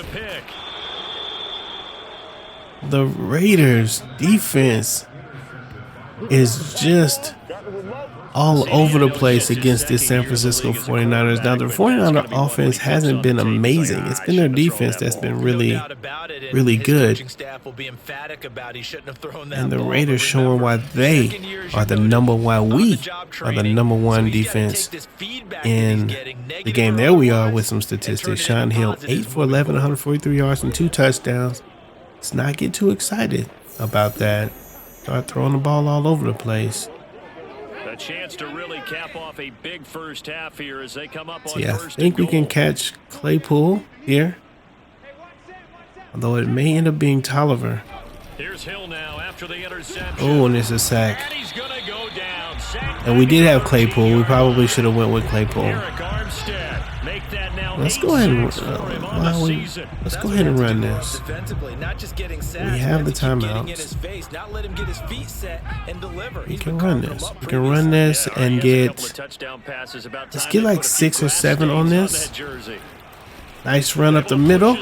The Raiders defense is just all over the place against this San Francisco 49ers. Now, the 49er offense hasn't been amazing. It's been their defense that's been really, really good. And the Raiders showing why they are the number one. We are the number one defense in the game. There we are with some statistics. Sean Hill, 8 for 11, 143 yards and 2 touchdowns. Let's not get too excited about that. Start throwing the ball all over the place. A chance to really cap off a big first half here as they come up on I first think we and can goal. catch Claypool here. Although it may end up being Tolliver. Here's Hill now after the interception. Oh, and it's a sack. And he's gonna go down. Sack And we did have Claypool. We probably should have went with Claypool. Eric Armstead. Make that now Let's go ahead and let's go ahead and run this. We have the timeouts. We can run this. We can run this and get. Let's get like 6 or 7 on this. Nice run up the middle.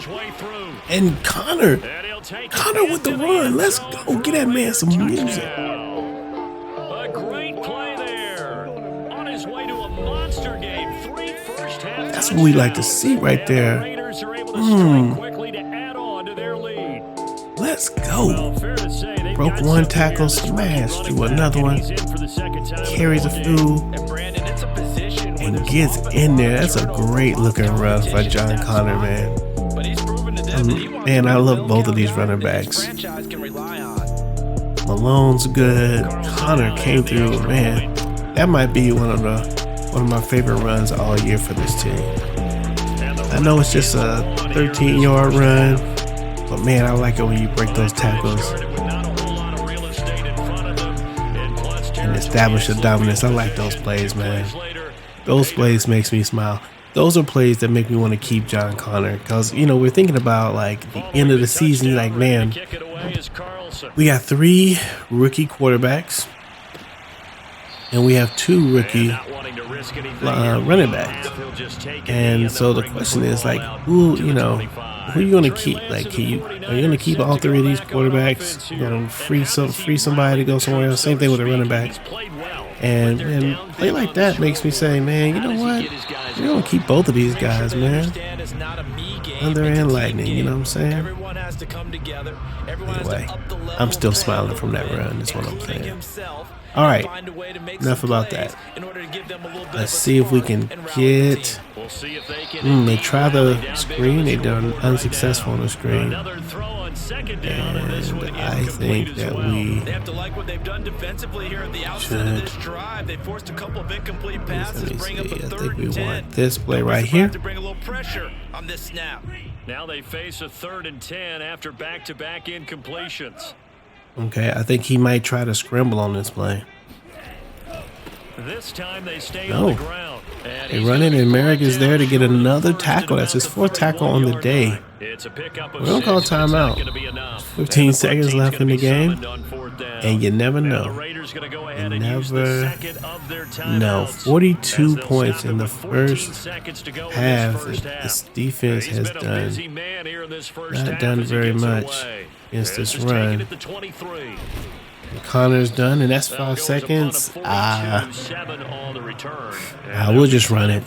And Connor with the run. Let's go. Get that man some music. A great play there. On his way to a monster game. 3 first half. That's what we like to see right there. Raiders are able to strike quickly to add on to their lead. Let's go. Well, fair to say, they've Broke got one some tackle, big smashed through running another back, one. and he's in for the second time in Carries a the ball few. And Brandon, it's a position where And there's gets often in there. a lot of That's a turnover. great looking run by John Connor, man. But he's proven to them that he wants Man, to I be a love middle both of these count running guy that this backs. franchise can rely on. Malone's good. Connor came through, man. That might be one of my favorite runs all year for this team. I know it's just a 13-yard run, but man, I like it when you break those tackles and establish a dominance. I like those plays, man. Those plays makes me smile. Those are plays that make me want to keep John Connor because, you know, we're thinking about like the end of the season. You're like, man, we got 3 rookie quarterbacks and we have 2 rookie running backs. And so the question is like, who are you going to keep? Like, are you going to keep all 3 of these quarterbacks? You going to free somebody to go somewhere else? Same thing with the running backs. And play like that makes me say, man, you know what? We're going to keep both of these guys, man. Thunder and lightning, you know what I'm saying? Anyway, I'm still smiling from that run, is what I'm saying. All right, enough about that. Let's see if we can get. They try the screen. They've done unsuccessful on the screen. And I think that we should. Let me see. I think we want this play right here. Now they face a 3rd and 10 after back-to-back incompletions. Okay, I think he might try to scramble on this play. This time they stay on the ground. They run it, and Merrick is there to get another tackle. That's his 4th tackle on the day. We're going to call timeout. 15 seconds left in the game, and you never know. You never know. 42 points in the first half. This defense has not done very much against this run. Connor's done, and that's 5 seconds. We'll just run it.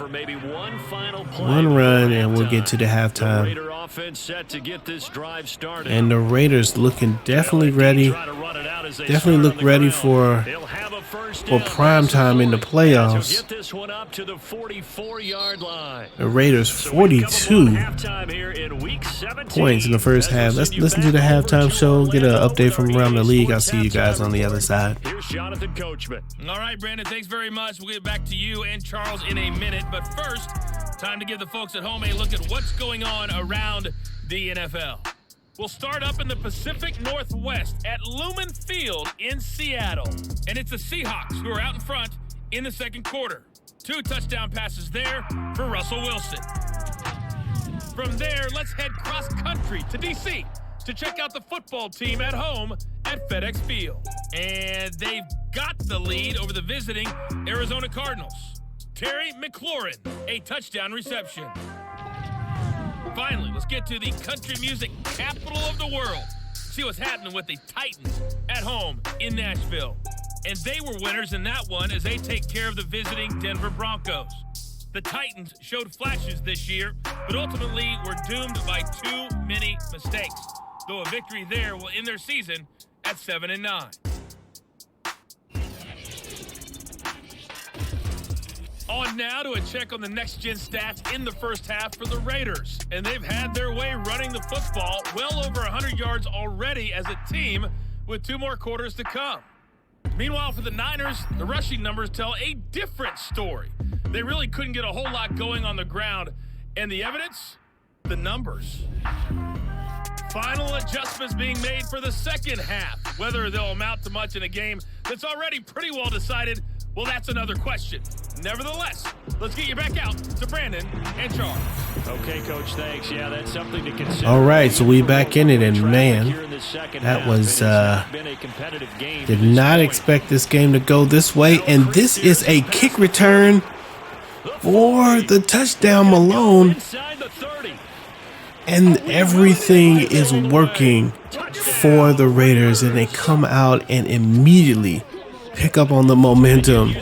One run, and we'll get to the halftime. And the Raiders looking definitely ready. Definitely look ready for prime time in the playoffs. The Raiders 42 points in the first half. Let's listen to the halftime show, get an update from around the league. I'll see you guys on the other side. Here's Jonathan Coachman. All right, Brandon, thanks very much. We'll get back to you and Charles in a minute. But first, time to give the folks at home a look at what's going on around the NFL. We'll start up in the Pacific Northwest at Lumen Field in Seattle. And it's the Seahawks who are out in front in the second quarter. 2 touchdown passes there for Russell Wilson. From there, let's head cross-country to D.C. to check out the football team at home at FedEx Field. And they've got the lead over the visiting Arizona Cardinals. Terry McLaurin, a touchdown reception. Finally, let's get to the country music capital of the world. See what's happening with the Titans at home in Nashville. And they were winners in that one as they take care of the visiting Denver Broncos. The Titans showed flashes this year, but ultimately were doomed by too many mistakes. Though a victory there will end their season at 7-9. On now to a check on the next-gen stats in the first half for the Raiders. And they've had their way running the football well over 100 yards already as a team with 2 more quarters to come. Meanwhile, for the Niners, the rushing numbers tell a different story. They really couldn't get a whole lot going on the ground. And the evidence? The numbers. Final adjustments being made for the second half. Whether they'll amount to much in a game that's already pretty well decided, well, that's another question. Nevertheless, let's get you back out to Brandon and Charles. Okay, Coach, thanks. Yeah, that's something to consider. All right, so we back in it, and man, that was did not expect this game to go this way. And this is a kick return for the touchdown, Malone. And everything is working for the Raiders, and they come out and immediately pick up on the momentum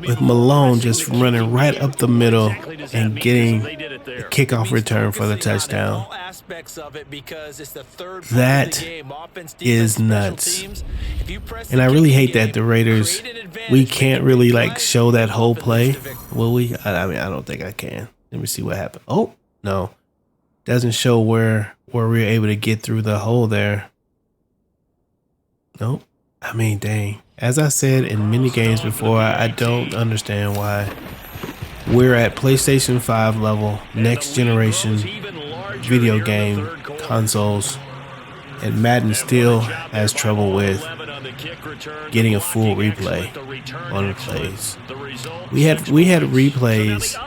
with Malone just running right up the middle and getting the kickoff return for the touchdown. That is nuts. And I really hate that the Raiders, we can't really like show that whole play. Will we? I mean, I don't think I can. Let me see what happened. Oh, no. Doesn't show where we were able to get through the hole there. Nope. I mean, dang. As I said in many games before, I don't understand why we're at PlayStation 5 level, next generation video game consoles, and Madden still has trouble with getting a full replay on the plays. We had replays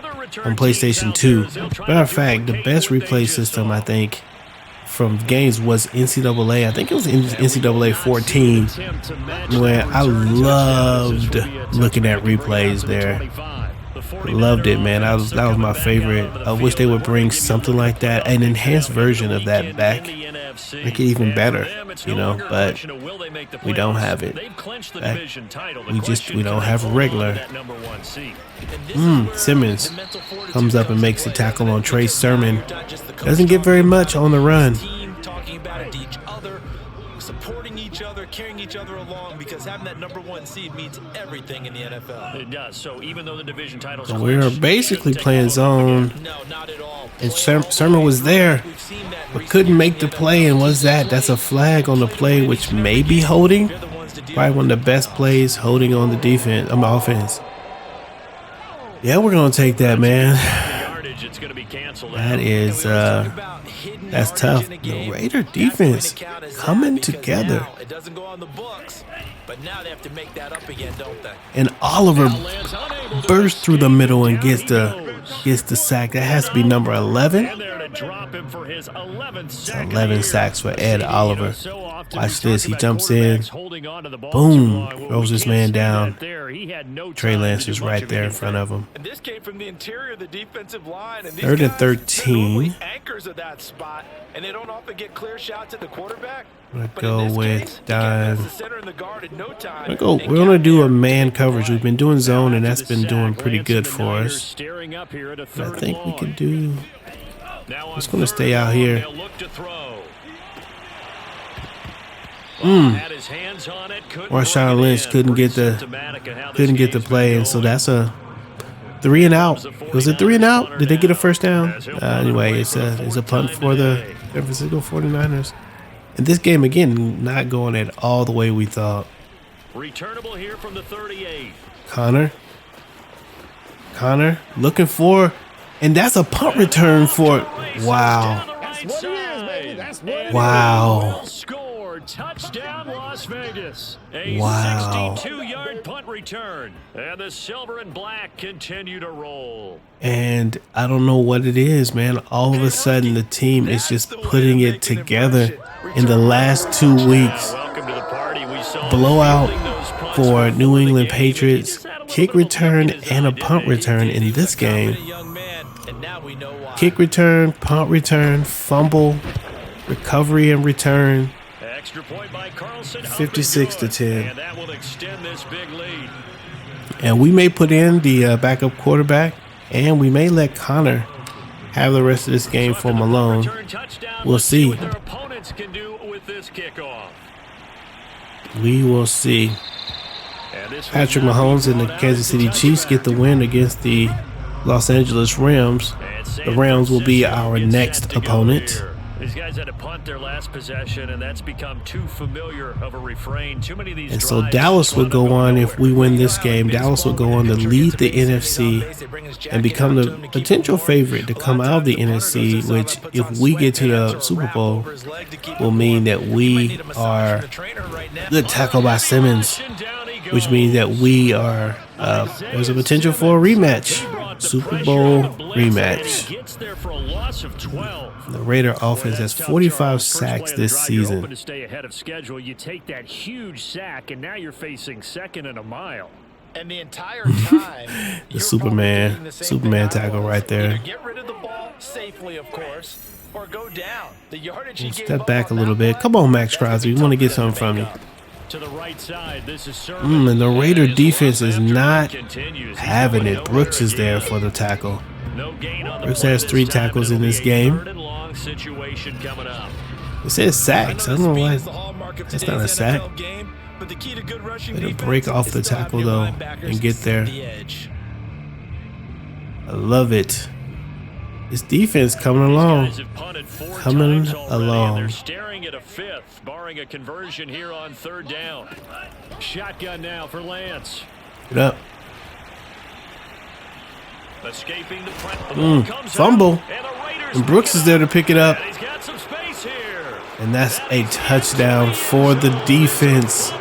on PlayStation 2. Matter of fact, the best replay system, I think, from games was NCAA. I think it was NCAA 14, when I loved looking at replays there. Loved it, man. That was my favorite. I wish they would bring something like that, an enhanced version of that back, make it even better, you know. But we don't have it. We don't have regular. Simmons comes up and makes the tackle on Trey Sermon. Doesn't get very much on the run. Supporting each other, carrying each other along, because having that #1 seed means everything in the NFL. It does. So even though the division titles, so we're basically playing zone. No, not at all. And Sermon was there, but couldn't make the play. And what's that? That's a flag on the play, which may be holding. Probably one of the best plays, holding on the defense, on the offense. Yeah, we're gonna take that, man. That is that's tough. The Raider defense coming together. It doesn't go on the books, but now they have to make that up again, don't they? And Oliver bursts through the middle and gets the sack. That has to be number 11. to drop him for his 11th sack. 11 sacks for Ed Oliver. Watch this. He jumps in. Boom. Throws this man down. Trey Lance is right there in front of him. And this came from the interior of the defensive line. And these 3rd and guys, 13. anchors of that spot, and they don't often get clear shots at the quarterback. I'm going to go with Don. We're going to do a man coverage. We've been doing zone, and that's been doing pretty good for us. But I think we can do... Just going to stay out here. Marshawn Lynch couldn't get the play, and so that's a 3 and out. Was it 3 and out? Did they get a first down? Anyway, it's a punt for the San Francisco 49ers. And this game again not going at all the way we thought. Returnable here from the 38. Connor looking for, and that's a punt return for. Wow. Wow. Touchdown Las Vegas. A Wow. 62-yard punt return. And the silver and black continue to roll. And I don't know what it is, man. All of a sudden the team is just putting it together in the last 2 weeks. Welcome to the party. We saw Blowout for New England Patriots. Kick return and a punt return in this game. Kick return, punt return, fumble, recovery and return. 56-10. And that will extend this big lead. And we may put in the backup quarterback, and we may let Connor have the rest of this game for Malone. We'll see. What their opponents can do with this kickoff. We will see. Patrick Mahomes and the Kansas City Chiefs get the win against the Los Angeles Rams. The Rams will be our next opponent. These guys had to punt their last possession, and that's become too familiar of a refrain. Too many of these. And so Dallas would go on, if we win this game, Dallas would go on to lead the NFC and become the potential favorite to come out of the NFC, which if we get to the Super Bowl will mean that we are good tackle by Simmons, which means that we are there's a potential for a rematch. Super Bowl rematch. The Raider offense has 45 sacks this season. To stay ahead of schedule, you take that huge sack, and now you're facing 2nd and a mile. And the entire time, the Superman tackle right there. get rid of the ball safely, of course, or go down. The yardage you Step back a little bit. Come on, Max Crosby. We want to get something from you. To the right side, this is And the Raider defense is not having it. Brooks is there for the tackle. Brooks has 3 tackles in this game. It says sacks. I don't know why. That's not a sack. Better break off the tackle, though, and get there. I love it. This defense coming along. They're staring at a 5th, barring a conversion here on 3rd down. Shotgun now for Lance. Get up. Escaping the Fumble. And Brooks is there to pick it up. He's got some space here. And that's a touchdown for the defense.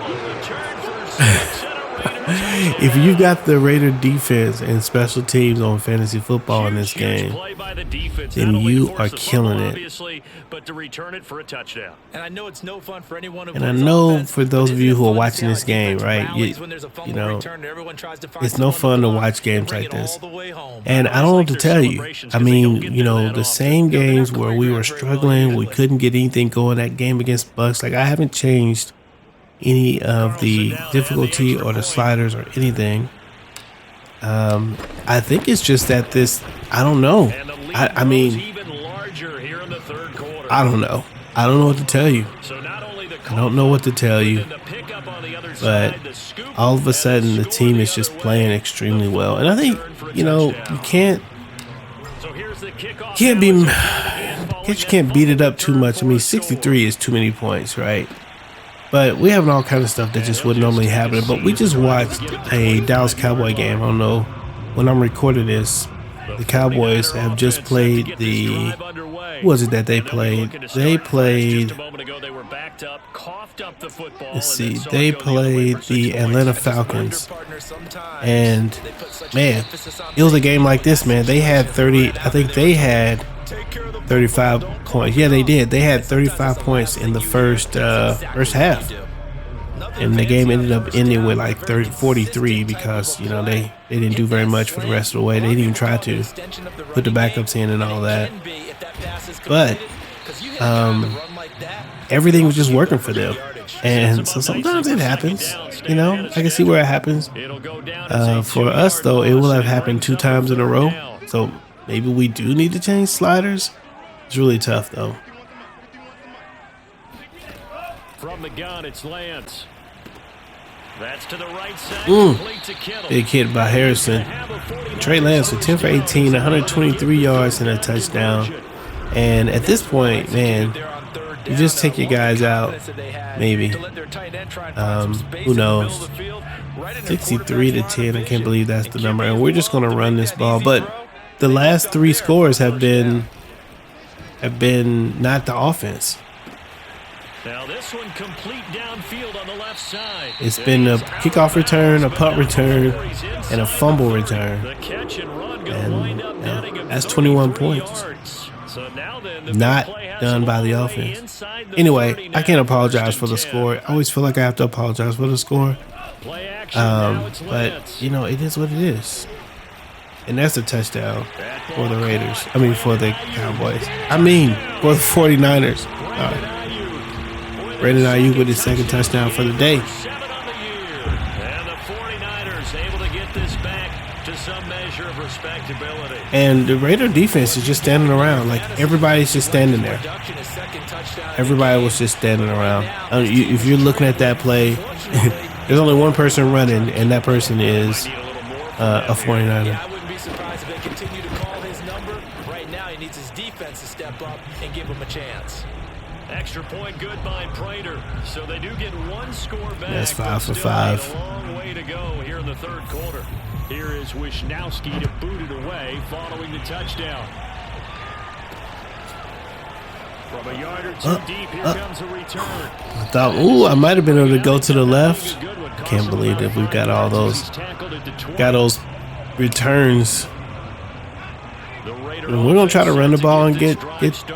If you got the Raider defense and special teams on fantasy football in this game, then you are killing it. But to return it for a touchdown. And I know it's no fun for anyone. And I know for those of you who are watching this game, right, you know, it's no fun to watch games like this. And I don't know what to tell you. I mean, you know, the same games where we were struggling, we couldn't get anything going, that game against Bucks, like I haven't changed any of the difficulty or the sliders or anything. I think it's just that this, I don't know. I mean, I don't know. I don't know what to tell you. I don't know what to tell you. But all of a sudden, the team is just playing extremely well. And I think, you know, you can't beat it up too much. I mean, 63 is too many points, right? But we have all kind of stuff that just wouldn't normally happen. But we just watched a Dallas Cowboy game. I don't know when I'm recording this. The Cowboys have just played the. Who was it that they played? They played. Let's see. They played the Atlanta Falcons. And man, it was a game like this, man. They had 30. I think they had 35 points. Yeah, they did. They had 35 points in the first half. And the game ended up ending with like 43 because, you know, they didn't do very much for the rest of the way. They didn't even try to put the backups in and all that. But everything was just working for them. And so sometimes it happens, you know, I can see where it happens. For us, though, it will have happened 2 times in a row. So maybe we do need to change sliders. It's really tough, though. From the gun, it's Lance. That's to the right side. Big hit by Harrison. Trey Lance with 10 for 18, 123 yards and a touchdown. And at this point, man, you just take your guys out, maybe. Who knows? 63-10. I can't believe that's the number. And we're just going to run this ball. But the last 3 scores have been not the offense. Now this one complete downfield on the left side. It's been a kickoff return, a punt return, and a fumble return. And that's 21 points. Not done by the offense. Anyway, I can't apologize for the score. I always feel like I have to apologize for the score. But, you know, it is what it is. And that's a touchdown for the Raiders. I mean, for the Cowboys. I mean, for the 49ers. All right. Brandon Ayuk with his 2nd touchdown for the day. And the 49ers able to get this back to some measure of respectability. And the Raider defense is just standing around. Like, everybody's just standing there. Everybody was just standing around. If you're looking at that play, there's only one person running, and that person is a 49er. I wouldn't be surprised if they continue to call his number. Right now, he needs his defense to step up and give him a chance. Extra point good by Prater. So they do get 1 score back. That's 5 for still 5. A long way to go here in the 3rd quarter. Here is Wisnowski to boot it away following the touchdown. From a yard or 2 deep, here comes a return. I thought, I might have been able to go to the left. I can't believe that we've got all those returns. And we're going to try to run the ball and get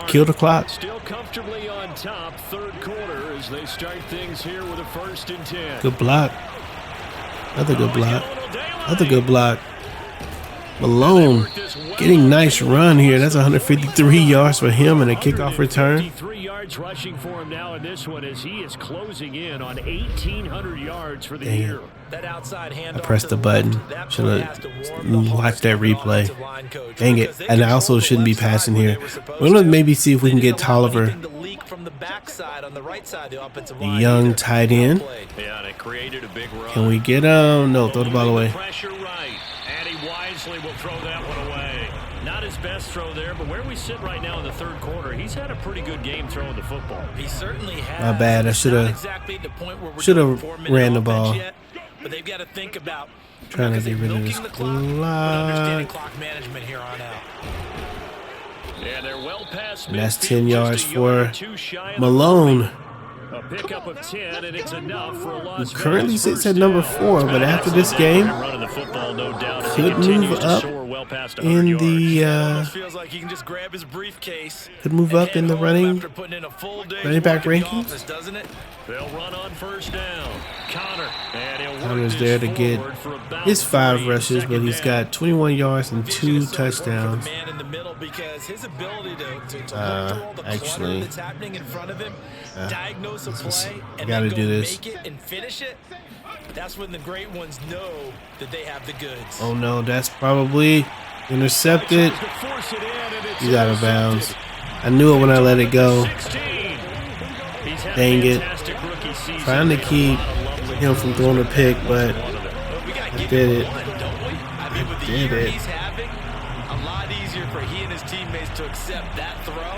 kill the clock. Still comfortably on top, 3rd quarter as they start things here with a 1st and 10. Good block. Another good block. Another good block. Malone getting nice run here. That's 153 yards for him and a kickoff return. 53 yards rushing for him now in this one as he is closing in on 1,800 yards for the year. That outside hand I pressed the button. Should have watched that replay. Dang it. And I also shouldn't be passing here. We're going to maybe see if we can get Tolliver, the young tight end. Can we get him? No, throw the ball away. And he wisely will throw that one away. Not his best throw there, but where we sit right now in the 3rd quarter, he's had a pretty good game throwing the football. He certainly has. My bad. I should have ran the ball. But they've got to think about trying to get rid of this clock management here on out. Yeah, they're well past. And that's 10 yards for Malone. A pickup of 10, and it's enough for a loss. Who currently sits at number 4, but after this game, could move up in the could move up in the running back rankings. They'll run on 1st down. Connor's there to get his 5 rushes, but he's got 21 yards and 2 touchdowns. Actually, diagnose a play and gotta do this. Make it and finish it. That's when the great ones know that they have the goods. Oh no, that's probably intercepted. He's out of bounds. I knew it when I let it go. Dang it. Trying to keep him from throwing a pick, but I did it. I did it. He's having a lot easier for he and his teammates to accept that throw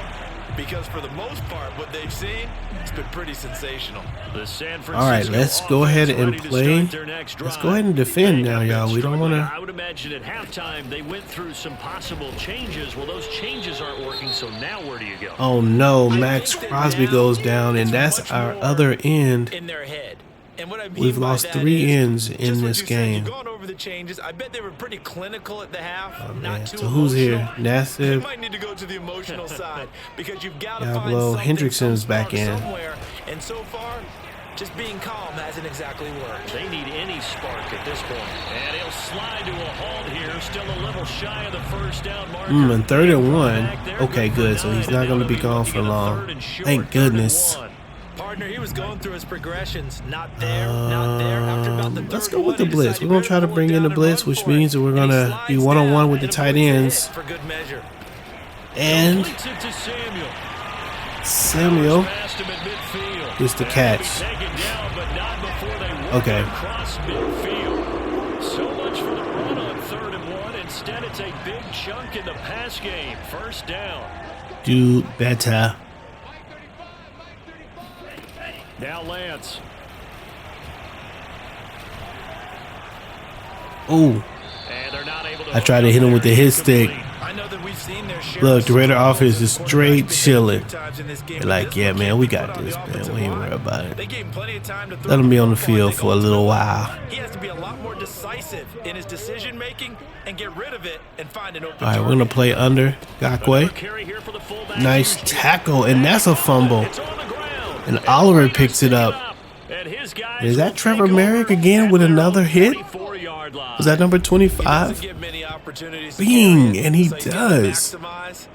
because for the most part, what they've seen, it's been pretty sensational. All right, let's go ahead and play. Let's go ahead and defend now, y'all. We don't want to. I would imagine at halftime they went through some possible changes. Well, those changes aren't working, so now where do you go? Oh no, Max Crosby goes down, and that's our other end. In their head. And what I mean We've by lost that 3 is, ends just in what this you said, game. you've gone over the changes. I bet they were pretty clinical at the half. Oh, not man. too So who's here? emotional. You Nassib. might need to go to the emotional side because you've got to find Diablo. something, Hendrickson's some back spark in. somewhere. And so far, just being calm hasn't exactly worked. They need any spark at this point. And he'll slide to a halt here. Still a little shy of the first down marker. And 3rd and 1. Okay, good. So he's not going to be gone for long. Thank goodness. Partner, he was going through his progressions. Not there, not there. After about the Let's third go with the one, he blitz. decided We're going to try to better bring go in the down and blitz, run which for means it. that we're And going he to be slides one-on-one down with the and tight avoids the ends. hit for good measure. And Completes it to Samuel. Samuel Past him at midfield. gets the catch. Taken down, but not before they work Okay. across midfield. So much for the run on 3rd and 1. Instead, it's a big chunk in the pass game. First down. do better. Now Lance. Oh, And they're not able to I tried to hit him with the hit stick. I know that we've seen their share Look, of the Raider Super Bowls offense is as the straight quarterback's chilling. been hit a few times in this game, They're but like, this yeah, one man, can't we be got put on this, the man. offensive We ain't line. worried about it. They gave him plenty of time to throw Let him be the on the football. I field think for a little ultimately, while. He has to be a lot more decisive in his decision making and get rid of it and find an open All right, we're target. going to play under Gakwe. Carry here for the fullback. Nice tackle, and that's a fumble. It's on the ground. And Oliver picks it up. And his guys Is will that Trevor take Merrick over again at with their another own hit? 24-yard line. Was that number He doesn't 25? give many opportunities to Bing, carry it, and he so you gotta does. maximize.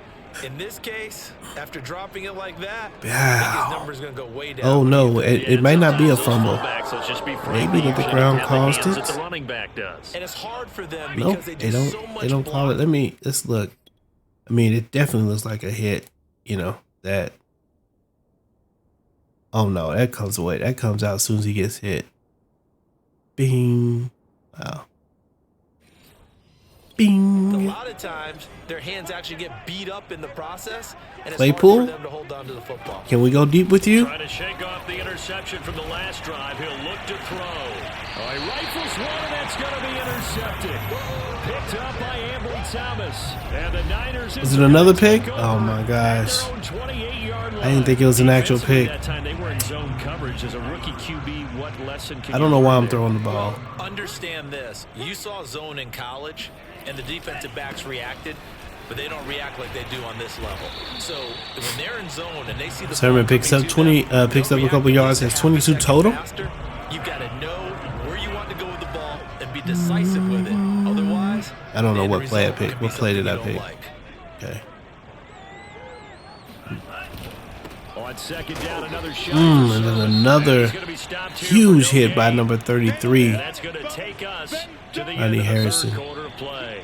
In this case, after dropping it like that, I think Wow. his number's going to go way down. Oh, no, it might not be a Sometimes fumble. those fullbacks, let's just be frank, Maybe they that the usually ground don't have the caused hands it. that the running back does. And it's hard for them Nope, because they do don't. so much They don't call it. blocking. Let's look. I mean, it definitely looks like a hit. You know that. Oh no, that comes away. That comes out as soon as he gets hit. Bing. Wow. A Bing. lot of times, their hands actually get beat up in the process, and it's Claypool? hard for them to hold on to the football. Can we go deep with you? Trying to shake off the interception from the last drive. He'll look to throw. Oh, he rifles one, and that's going to be intercepted. Picked up by Ambry Thomas. And the Niners. Is it another pick? Oh my gosh. I didn't think it was an actual pick. That time they were in zone coverage as a rookie QB. What lesson can I don't you know why learn I'm there? throwing the ball. Understand this. You saw zone in college, and the defensive backs reacted, but they don't react like they do on this level. So when they're in zone and they see the Sermon ball picks coming up to 20, them, picks they'll up a couple react yards, at has least 22 half a total. second faster. You've got to know where you want to go with the ball and be decisive with it. Otherwise, I don't know the what end play I result picked. could be What play did I something you pick? don't like. Okay. On second down, another shot. And then another He's gonna be stopped here huge for no hit by gain. number 33. And that's going to take us to the end Ronnie of the Harrison. third quarter of play.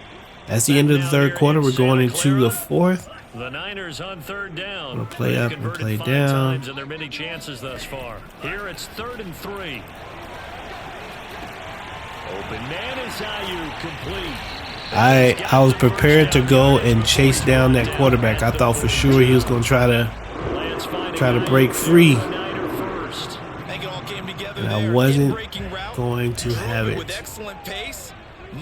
That's the end of the third quarter. We're going into the fourth. The Niners on third down. Gonna play They've up and converted play 5 down. times in their many chances thus far. Here it's 3rd and 3. Open man is Ayuk, complete. I was prepared to go and chase down that quarterback. I thought for sure he was going to try to break free. Think it all came together And I there. wasn't In-breaking route, going to drove have With it. excellent pace,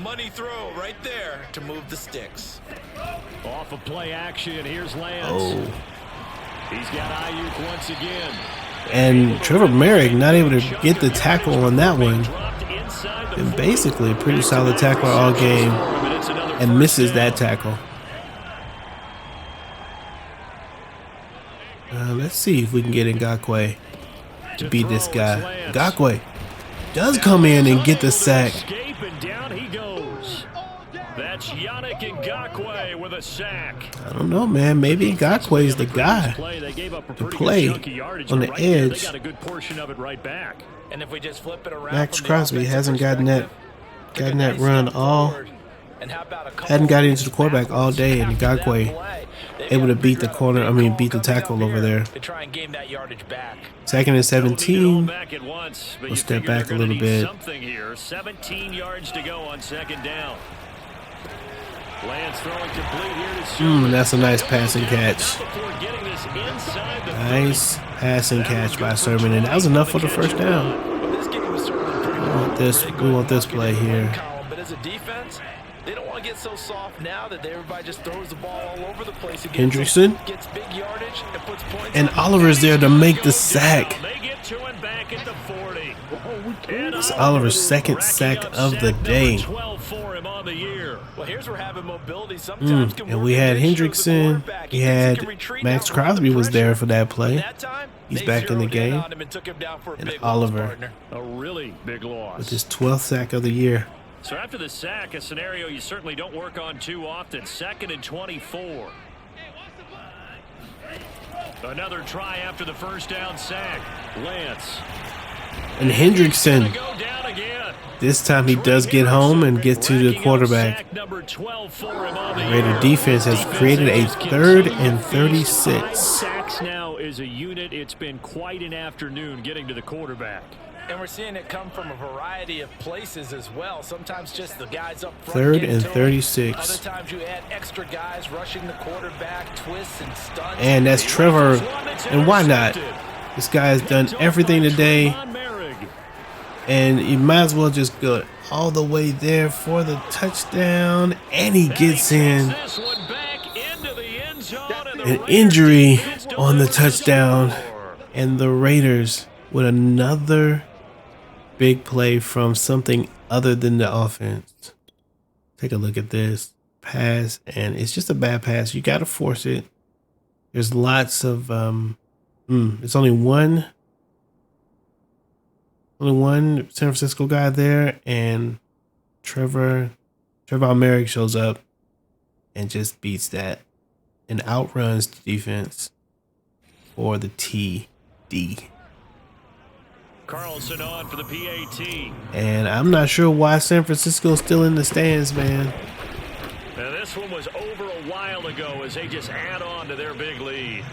money throw right there to move the sticks. Off of play action, here's Lance. Oh, He's got Ayuk once again. and Trevor Merrick not able to get the tackle on that one. Dropped inside the And basically a pretty solid tackler all game and misses that tackle. Let's see if we can get Ngakwe to beat this guy. Ngakwe does come in and get the sack. Escape, and down he goes. That's Yannick Ngakoue with a sack. I don't know, man. Maybe Ngakwe's the guy. They gave up a to pretty play good chunk of yardage, on but the right there, edge. They got a good portion of it right back. And if we just flip it around, Max from the Crosby offensive hasn't gotten that perspective, that run step all. forward. And how about a couple Hadn't got into the of quarterback all day, and after that Ngakwe play? They've able got to beat the figure out a corner. I big mean, call beat the coming tackle up over here there. to try and gain that yardage back. Second and They'll beat it all 17. back at once, but We'll you step figure back they're a gonna little need bit. Something here. 17 yards to go on second down. Lance throwing complete here to Silver. That's a nice passing catch. Before getting this inside the Nice passing catch by Sermon, and that was enough for the first down. Well, this game was certainly pretty We want this play here. But as a defense, they don't want to get so soft now that everybody just throws the ball all over the place again. Hendrickson. Gets big yardage and puts points. And Oliver's there to make the sack. They get to him back at the 40. It's Oliver's second sack of the day. 12 for him on the year. Well, here's where having mobility sometimes can And work we had against you as a Hendrickson. quarterback. We He thinks he had can retreat Max down under Crosby was pressure. there for that But play. that time, He's they back in the zeroed in game. on him and took him down for a And big Oliver. loss, partner. A really big loss. With his 12th sack of the year. So after the sack, a scenario you certainly don't work on too often. 2nd and 24. Another try after the first down sack. Lance. And Hendrickson. Go down again. This time he does get home and get to the quarterback. Sack number 12 for him on the Raider year. defense has created a 3rd and 36. Sacks now is a unit. It's been quite an afternoon getting to the quarterback. And we're seeing it come from a variety of places as well. Sometimes just the guys up front. 3rd getting and to him. 36. Other times you add extra guys rushing the quarterback, twists and stunts. And that's Trevor. And why not? This guy has done everything today. And you might as well just go all the way there for the touchdown. And he gets in. An injury on the touchdown. And the Raiders with another big play from something other than the offense. Take a look at this pass. And it's just a bad pass. You got to force it. There's lots of... it's only one San Francisco guy there, and Trevor Merrick shows up and just beats that and outruns the defense for the TD. Carlson on for the PAT. And I'm not sure why San Francisco's still in the stands, man. Now this one was over a while ago as they just add on to their big lead.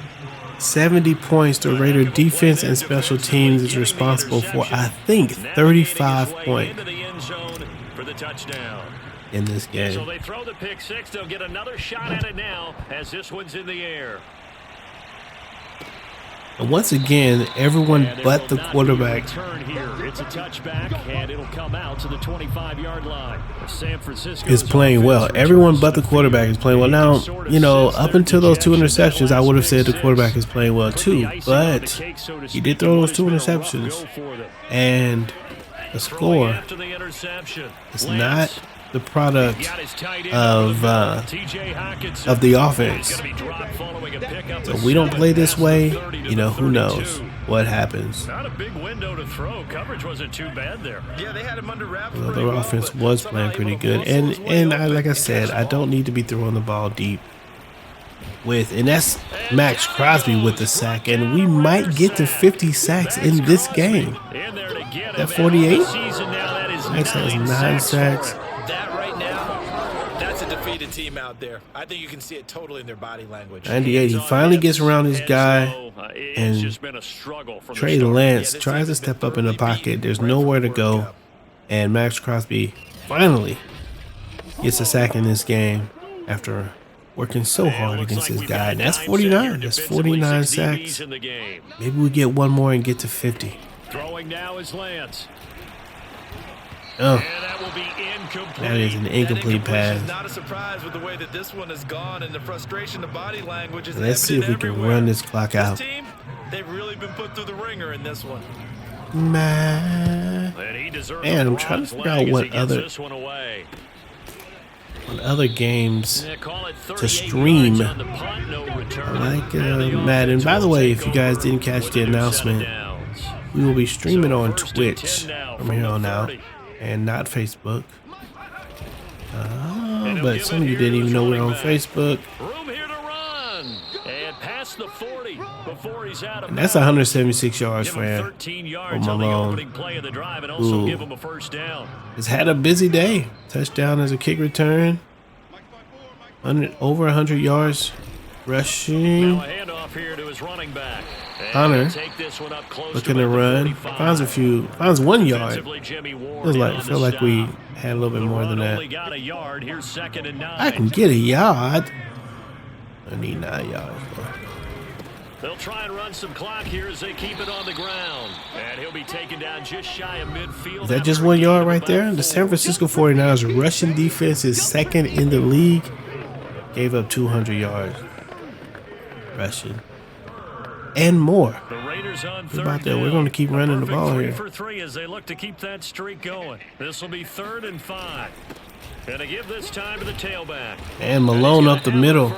70 points. The Raider defense and special teams is responsible for, I think, 35 points in this So game. they throw the pick six. They'll get another shot at it now as this one's in the air. And once again, everyone but the quarterback Turn here. It's a touchback, and it'll come out to the 25-yard line. San Francisco is playing well. Everyone but the quarterback is playing well. Now, you know, up until those 2 interceptions, I would have said the quarterback is playing well too. But he did throw those 2 interceptions. And the score is not the product of the offense. So if we don't play this way, you know, who knows what happens. Not a big window to throw. Coverage wasn't too bad there. Yeah, they had him under wraps. Well, their offense was playing pretty good. And like I said, I don't need to be throwing the ball deep and that's Max Crosby with the sack. And we might get to 50 sacks in this game. That 48? Max has 9 sacks. That right now, that's a defeated team out there. I think you can see it totally in their body language. 98. He finally gets around his guy. And Trey Lance tries to step up in the pocket. There's nowhere to go. And Max Crosby finally gets a sack in this game after working so hard against his guy. And that's 49. That's 49 sacks. Maybe we get one more and get to 50. Throwing now is Lance. Oh, And that will be incomplete. that is an incomplete pass. Not a surprise with the way that this one has gone, and the frustration, the body language is Let's see if we can everywhere. run this clock out. This team, they've really been put through the ringer in this one. Man. And he deserves Man, a I'm trying to bronze figure leg out as what he gets other this one away. games They call it 38 to stream yards on the punt, no return. like And the Madden. offense By the will way, take if you guys over didn't catch with the a new set of announcement, downs. we will be streaming So on 1st and Twitch 10 now from here the on out 30. and not Facebook. he'll But give some it of you here didn't to even the know we were on running back. Facebook. Room here to run. And past the 40 before he's out of And that's bounds. 176 yards Give for him him. 13 yards on the Malone. opening play of the drive and also Ooh. give him a first down. Has had a busy day. Touchdown as a kick return. Over 100 yards rushing. Now a handoff here to his running back. And Hunter he'll take this one up close looking to to about the run. 45. Finds 1 yard. Defensively, Jimmy Ward Feels in like, on feel the like we stop. had a little bit The more run than only that. got a yard. Here's 2nd and 9. I can get a yard. I need 9 yards though. They'll try and run some clock here as they keep it on the ground. And he'll be taken down just shy of midfield. Is that just 1 yard right there? The San Francisco 49ers rushing defense is second in the league. Gave up 200 yards rushing. And more. The Raiders on What about that? We're going to keep running the ball here. 3 for 3 as they look to keep that streak going. This will be 3rd and 5. And to give this time to the tailback. And Malone up the middle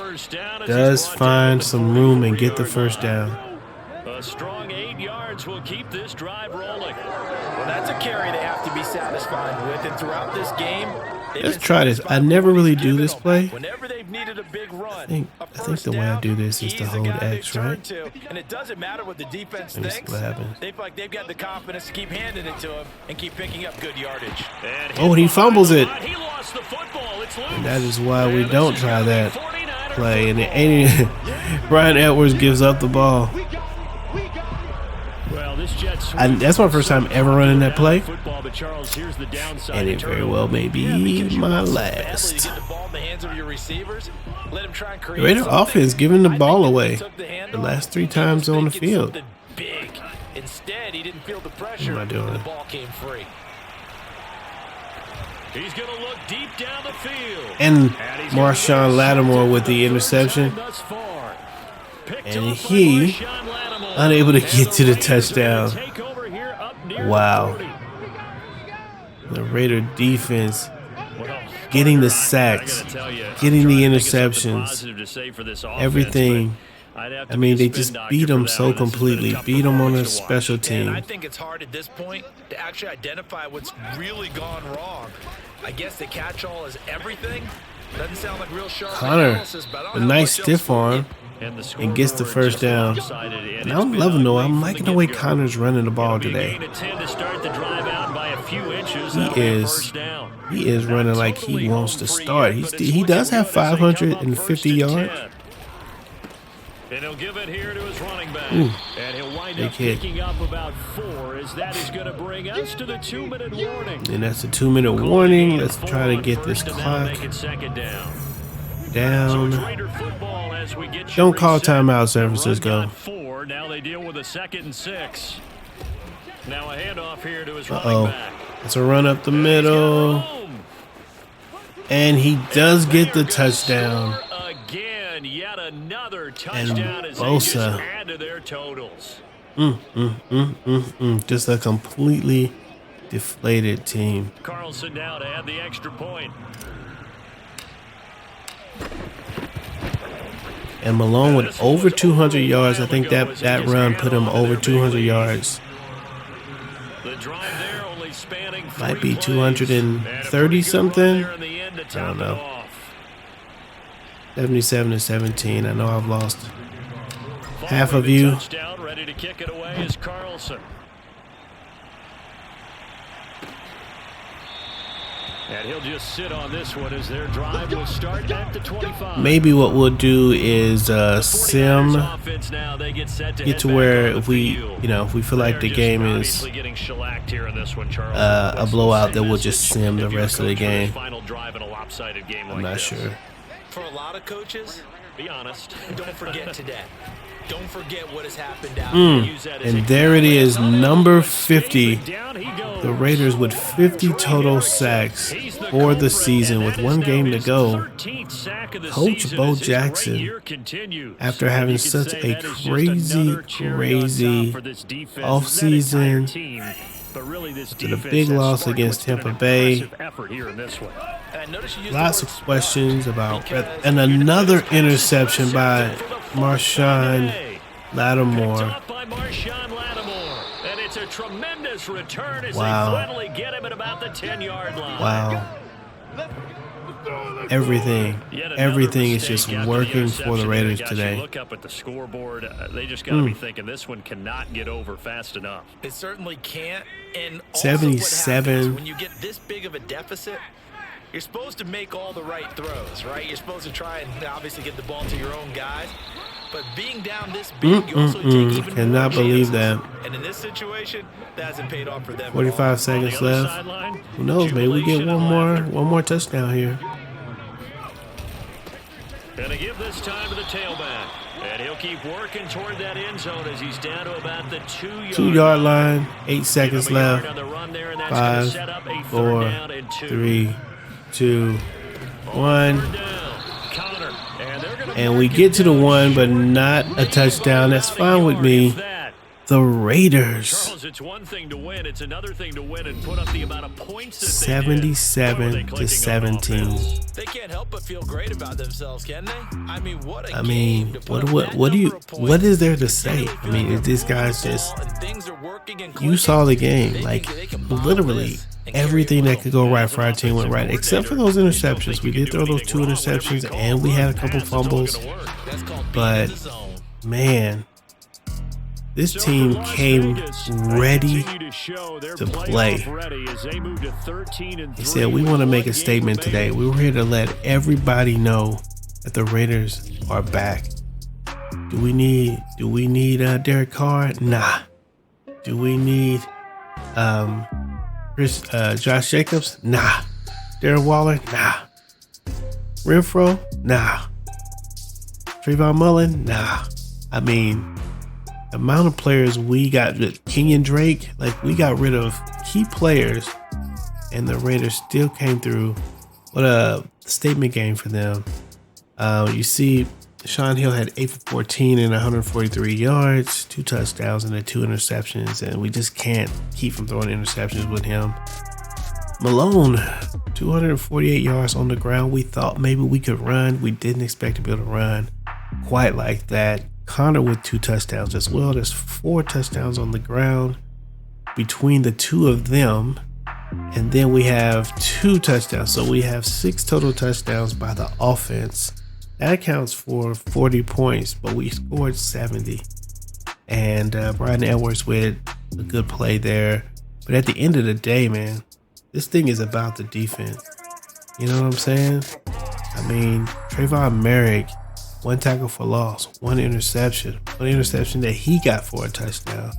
does find some room and get the first down. A strong 8 yards will keep this drive rolling. Well, that's a carry they have to be satisfied with. And throughout this game, Let's try this. I never really do this play. Whenever they've needed a big run, I think the way I do this is to hold X, right? And it doesn't matter what the defense Let me see thinks. what happens. They feel like they've got the confidence to keep handing it to him and keep picking up good yardage. Oh, he fumbles it. He lost the football. It's loose. And that is why we don't try that play. And it ain't Brian Edwards gives up the ball. Well, this jet That's my first time ever running that play. football, but Charles, here's the downside. And it very well may be my last. Get the ball in the hands of your receivers. Let him try and create The Raider something. offense giving the I ball think if away he took the the handoff, last 3 he was times on the thinking field. something big. Instead, he didn't feel the pressure. What am I doing? And the ball came free. He's going to look deep down the field. And Marshawn Lattimore with the interception. And he unable to get to the touchdown. Wow. The Raider defense getting the sacks, getting the interceptions, everything. I mean, they just beat them so completely, beat them on a special team. And I think it's hard at this point to actually identify what's really gone wrong. I guess the catch-all is everything. Doesn't sound like real sharp Connor, analysis, but I don't a know nice much else stiff arm, and gets the first down. And I'm loving though. I'm liking the way Connor's running the ball today. He is running like he wants to start. He does have 550 yards. And he'll give it here to his running back. Ooh, and he'll wind big up hit. picking up about 4 as that is going to bring us to the 2-minute warning. And that's a 2-minute warning. Let's try to get this clock down. Don't call timeout, San Francisco. 4. Now they deal with a 2nd and 6. Now a handoff here to his running back. It's a run up the middle. And he does get the touchdown. Again, yet another touchdown as they Beaux. just add to their totals. Just a completely deflated team. Carlson now to add the extra point. And Malone with over 200 yards. I think that run put him over 200 yards. The drive there only spanning Might be 230 something. I don't know. 77-17. I know I've lost half of you. Touchdown, ready to kick it away is Carlson. And he'll just sit on this one as their drive will start at the 25. Maybe what we'll do is sim, get to where if we feel like the game is a blowout, then we'll just sim the rest of the game. I'm not sure. For a lot of coaches, be honest, don't forget today. Don't forget what has happened out there. And there it is, number 50. The Raiders with 50 total sacks for the season with 1 game to go. Coach Beaux Jackson, after having such a crazy offseason, to the big loss against Tampa Bay. Lots of questions about, and another interception by Marshawn Lattimore. And it's a tremendous return as Wow. they finally get him at about the 10-yard line. Wow. Everything is just working for the Raiders today. Look up at the scoreboard. They just got to be thinking this one cannot get over fast enough. It certainly can't. And 77. When you get this big of a deficit, you're supposed to make all the right throws, right? You're supposed to try and obviously get the ball to your own guys. But being down this big, you also take even Cannot more believe chances. that. And in this situation, that hasn't paid off for them. 45 seconds left. Who knows? Maybe we get one more touchdown here. And they give this time to the tailback. And he'll keep working toward that end zone as he's down to about the 2-yard line. 8 seconds left. 5, 4, 3, 2, 1. And we get to the 1, but not a touchdown. That's fine with me. The Raiders. Charles, it's one thing to win. It's another thing to win and put up the amount of points that 77-17. They can't help but feel great about themselves, can they? I mean, what is there to say? I mean, these guys just, you saw the game. Like, literally everything that could go right for our team went right, except for those interceptions. We did throw those 2 interceptions, and we had a couple fumbles. But, man, this team came ready to play. They said, we want to make a statement today. We were here to let everybody know that the Raiders are back. Do we need Derek Carr? Nah. Do we need Josh Jacobs? Nah. Darren Waller? Nah. Renfro? Nah. Trayvon Mullen? Nah. I mean, the amount of players we got with Kenyon Drake, like, we got rid of key players, and the Raiders still came through. What a statement game for them. You see, Sean Hill had 8 for 14 and 143 yards, 2 touchdowns and 2 interceptions, and we just can't keep from throwing interceptions with him. Malone, 248 yards on the ground. We thought maybe we could run. We didn't expect to be able to run quite like that. Connor with 2 touchdowns as well. There's 4 touchdowns on the ground between the 2 of them. And then we have 2 touchdowns. So we have 6 total touchdowns by the offense. That accounts for 40 points, but we scored 70. And Brian Edwards with a good play there. But at the end of the day, man, this thing is about the defense. You know what I'm saying? I mean, Trayvon Merrick, 1 tackle for loss, 1 interception that he got for a touchdown.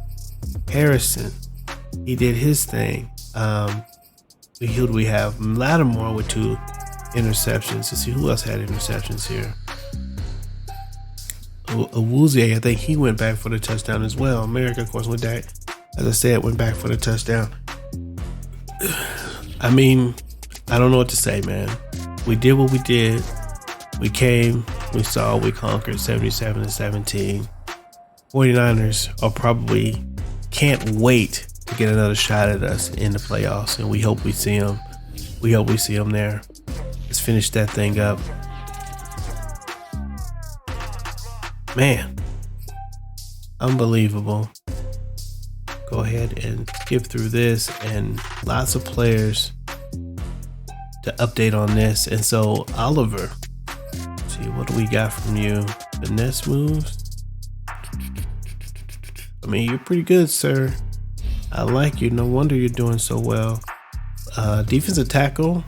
Harrison, he did his thing. We have Lattimore with 2 interceptions. Let's see who else had interceptions here. Awuzie, I think he went back for the touchdown as well. Merrick, of course, went back. As I said, went back for the touchdown. I mean, I don't know what to say, man. We did what we did. We came, we saw, we conquered 77-17. 49ers are probably can't wait to get another shot at us in the playoffs, and we hope we see them. We hope we see them there. Let's finish that thing up. Man, unbelievable. Go ahead and skip through this, and lots of players to update on this. And so, Oliver, let's see, what do we got from you? Finesse moves? I mean, you're pretty good, sir. I like you. No wonder you're doing so well. Defensive tackle.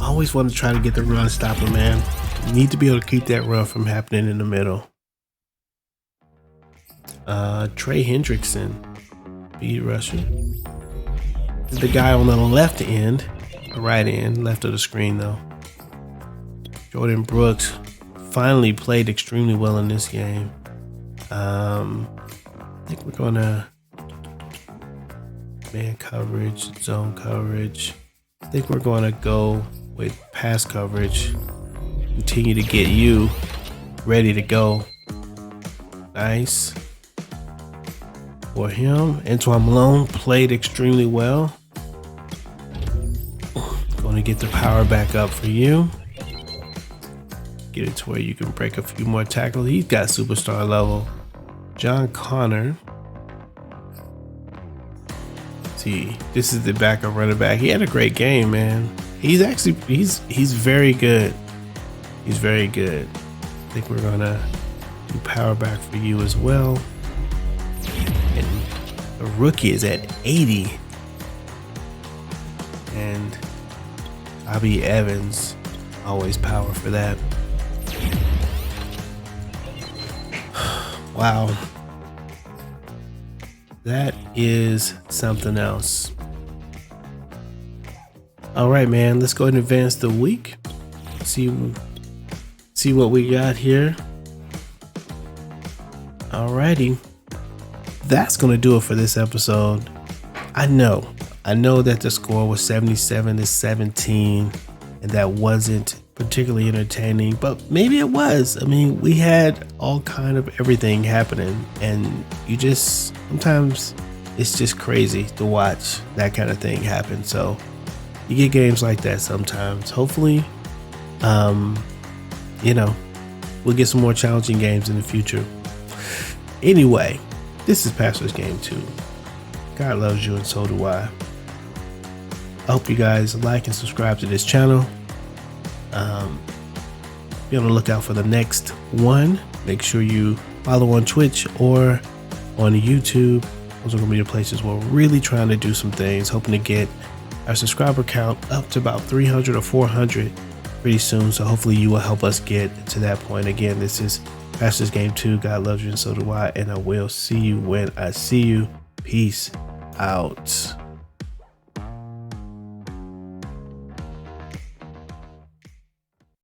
I always want to try to get the run stopper, man. You need to be able to keep that run from happening in the middle. Trey Hendrickson, speed rusher. The guy on the left end, the right end, left of the screen though. Jordan Brooks finally played extremely well in this game. I think we're gonna man coverage, zone coverage. I think we're gonna go with pass coverage. Continue to get you ready to go. Nice. For him, Antoine Malone played extremely well. Going to get the power back up for you. Get it to where you can break a few more tackles. He's got superstar level. John Connor. See, this is the backup running back. He had a great game, man. He's very good. He's very good. I think we're gonna do power back for you as well. And the rookie is at 80. And Bobby Evans, always power for that. Wow. That is something else. All right, man, let's go ahead and advance the week. See what we got here. Alrighty. That's going to do it for this episode. I know that the score was 77-17, and that wasn't particularly entertaining, but maybe it was. I mean, we had all kind of everything happening, and sometimes it's just crazy to watch that kind of thing happen. So you get games like that sometimes. Hopefully, we'll get some more challenging games in the future. Anyway, this is Pastor's Game 2. God loves you and so do I. I hope you guys like and subscribe to this channel. Be on the lookout for the next one. Make sure you follow on Twitch or on YouTube. Those are going to be the places where we're really trying to do some things, hoping to get our subscriber count up to about 300 or 400 pretty soon. So hopefully you will help us get to that point. Again, this is Pastor's Game 2. God loves you and so do I. And I will see you when I see you. Peace out.